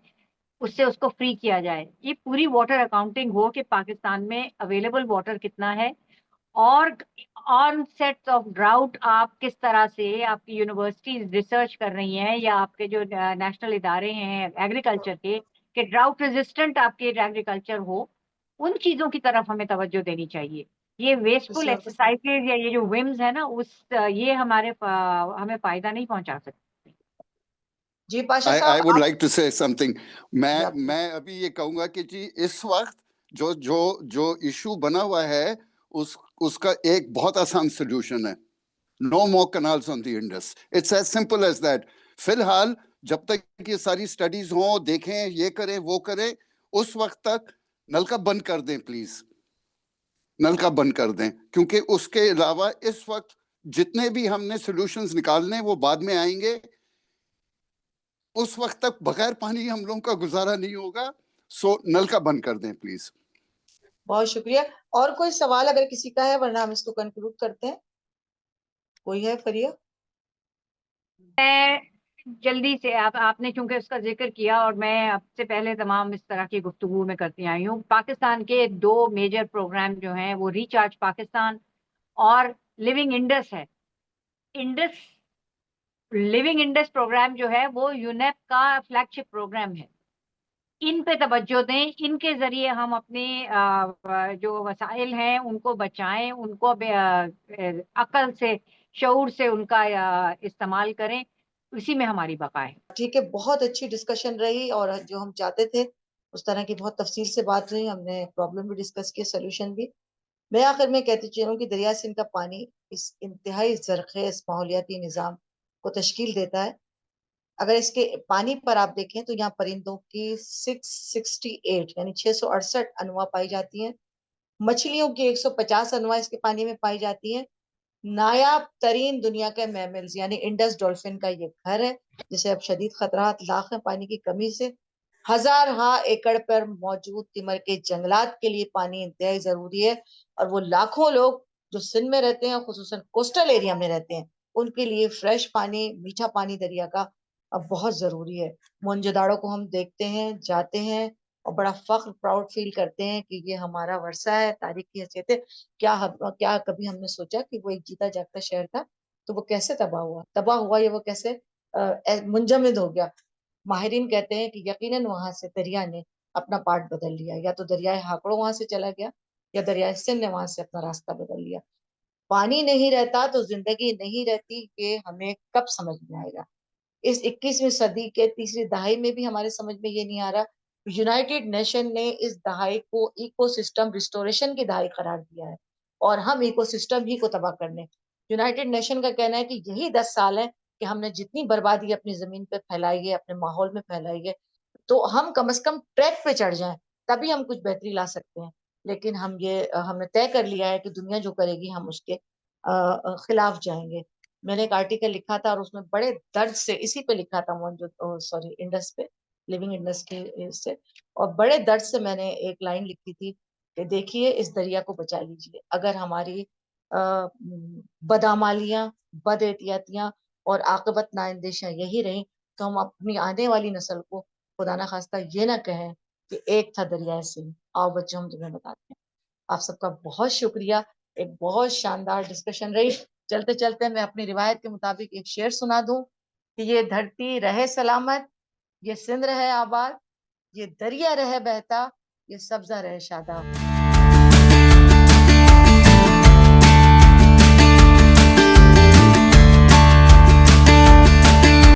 उससे उसको फ्री किया जाए। ये पूरी वाटर अकाउंटिंग हो कि पाकिस्तान में अवेलेबल वाटर कितना है, और ऑन सेट्स ऑफ ड्राउट आप किस तरह से आपकी यूनिवर्सिटीज रिसर्च कर रही हैं या आपके जो नेशनल इदारे हैं एग्रीकल्चर के, कि ड्राउट रेजिस्टेंट आपके एग्रीकल्चर हो। उन चीजों की तरफ हमें तवज्जो देनी चाहिए। ये वेस्टफुल एक्सरसाइजेज या ये जो विम्स है ना, ये हमें फायदा नहीं पहुंचा सकते। जी पाशा I साहब, would आप like to say something. जी, मैं आप मैं अभी ये कहूंगा कि जी इस वक्त जो जो जो इशू बना हुआ है उसका एक बहुत आसान सोल्यूशन है। No more canals on the Indus. It's as simple as that. फिलहाल जब तक ये सारी स्टडीज हों, देखें, ये करें वो करें, उस वक्त तक नलका बंद कर दें प्लीज। नलका बंद कर दें, क्योंकि उसके अलावा इस वक्त जितने भी हमने सॉल्यूशंस निकालने वो बाद में आएंगे। उस वक्त तक बगैर पानी हम लोगों का गुजारा नहीं होगा। सो नलका बंद कर दें प्लीज। बहुत शुक्रिया। और कोई सवाल अगर किसी का है, वरना हम इसको कंक्लूड करते हैं। कोई है फरिया? मैं जल्दी से आपने चूंकि उसका जिक्र किया और मैं आपसे पहले तमाम इस तरह की गुफ्तगू में करती आई हूँ। पाकिस्तान के दो मेजर प्रोग्राम जो हैं वो रिचार्ज पाकिस्तान और लिविंग इंडस है। इंडस लिविंग इंडस प्रोग्राम जो है वो यूनेप का फ्लैगशिप प्रोग्राम है। इन पे तवज्जो दें, इनके जरिए हम अपने जो वसाइल हैं उनको बचाएं, उनको अकल से, शऊर से उनका इस्तेमाल करें। इसी में हमारी बका है। ठीक है, बहुत अच्छी डिस्कशन रही और जो हम चाहते थे उस तरह की बहुत तफसील से बात रही। हमने प्रॉब्लम भी डिस्कस किया, सोल्यूशन भी। मैं आखिर में कहती चलूँ कि दरिया सिंध का पानी इस इंतहाई जरखेज माहौलियाती निज़ाम को तश्कील देता है। अगर इसके पानी पर आप देखें तो यहाँ परिंदों की 668 यानी 668 अनवा पाई जाती हैं। मछलियों की 150 अनवा इसके पानी में पाई जाती हैं। नायाब तरीन दुनिया के मैमल्स यानी इंडस डॉल्फिन का ये घर है, जिसे अब शदीद खतरात लाख हैं पानी की कमी से। हजार एकड़ पर मौजूद तिमर के जंगलात के लिए पानी इंतहाई जरूरी है, और वो लाखों लोग जो सिंध में रहते हैं, खुसूसन कोस्टल एरिया में रहते हैं, उनके लिए फ्रेश पानी, मीठा पानी दरिया का अब बहुत जरूरी है। मोहनजोदाड़ो को हम देखते हैं, जाते हैं और बड़ा फख्र, प्राउड फील करते हैं कि ये हमारा वर्षा है, तारीख की हैसियत है। क्या कभी हमने सोचा कि वो एक जीता जागता शहर था, तो वो कैसे तबाह हुआ या वो कैसे मुंजमद हो गया। माहिरीन कहते हैं कि यकीनन वहां से दरिया ने अपना पार्ट बदल लिया, या तो दरियाए हाकड़ो वहां से चला गया या दरियाए सिंध ने वहां से अपना रास्ता बदल लिया। पानी नहीं रहता तो जिंदगी नहीं रहती, ये हमें कब समझ में आएगा? इस 21वीं सदी के तीसरी दहाई में भी हमारे समझ में ये नहीं आ रहा। यूनाइटेड नेशन ने इस दहाई को इकोसिस्टम रिस्टोरेशन की दहाई करार दिया है, और हम इकोसिस्टम ही को तबाह करने। यूनाइटेड नेशन का कहना है कि यही 10 साल है कि हमने जितनी बर्बादी अपनी जमीन पे फैलाई है, अपने माहौल में फैलाई है, तो हम कम से कम ट्रैक पे चढ़ जाएं, तभी हम कुछ बेहतरी ला सकते हैं। लेकिन हमने तय कर लिया है कि दुनिया जो करेगी हम उसके खिलाफ जाएंगे। मैंने एक आर्टिकल लिखा था और उसमें बड़े दर्द से, इसी पे लिखा था, इंडस पे, लिविंग इंडस के से, और बड़े दर्द से मैंने एक लाइन लिखी थी कि देखिए इस दरिया को बचा लीजिए। अगर हमारी बदामालियां, बद एहतियातियां और आकबत नाइंदेशियां यही रही, तो हम अपनी आने वाली नस्ल को खुदा ना खास्ता ये ना कहें कि एक था दरिया सिंध। आओ बच्चों, हम तुम्हें बताते हैं। आप सबका बहुत शुक्रिया, एक बहुत शानदार डिस्कशन रही। चलते चलते मैं अपनी रिवायत के मुताबिक एक शेर सुना दूं कि ये धरती रहे सलामत, ये सिंध रहे आबाद, ये दरिया रहे बहता, ये सब्जा रहे शादाब।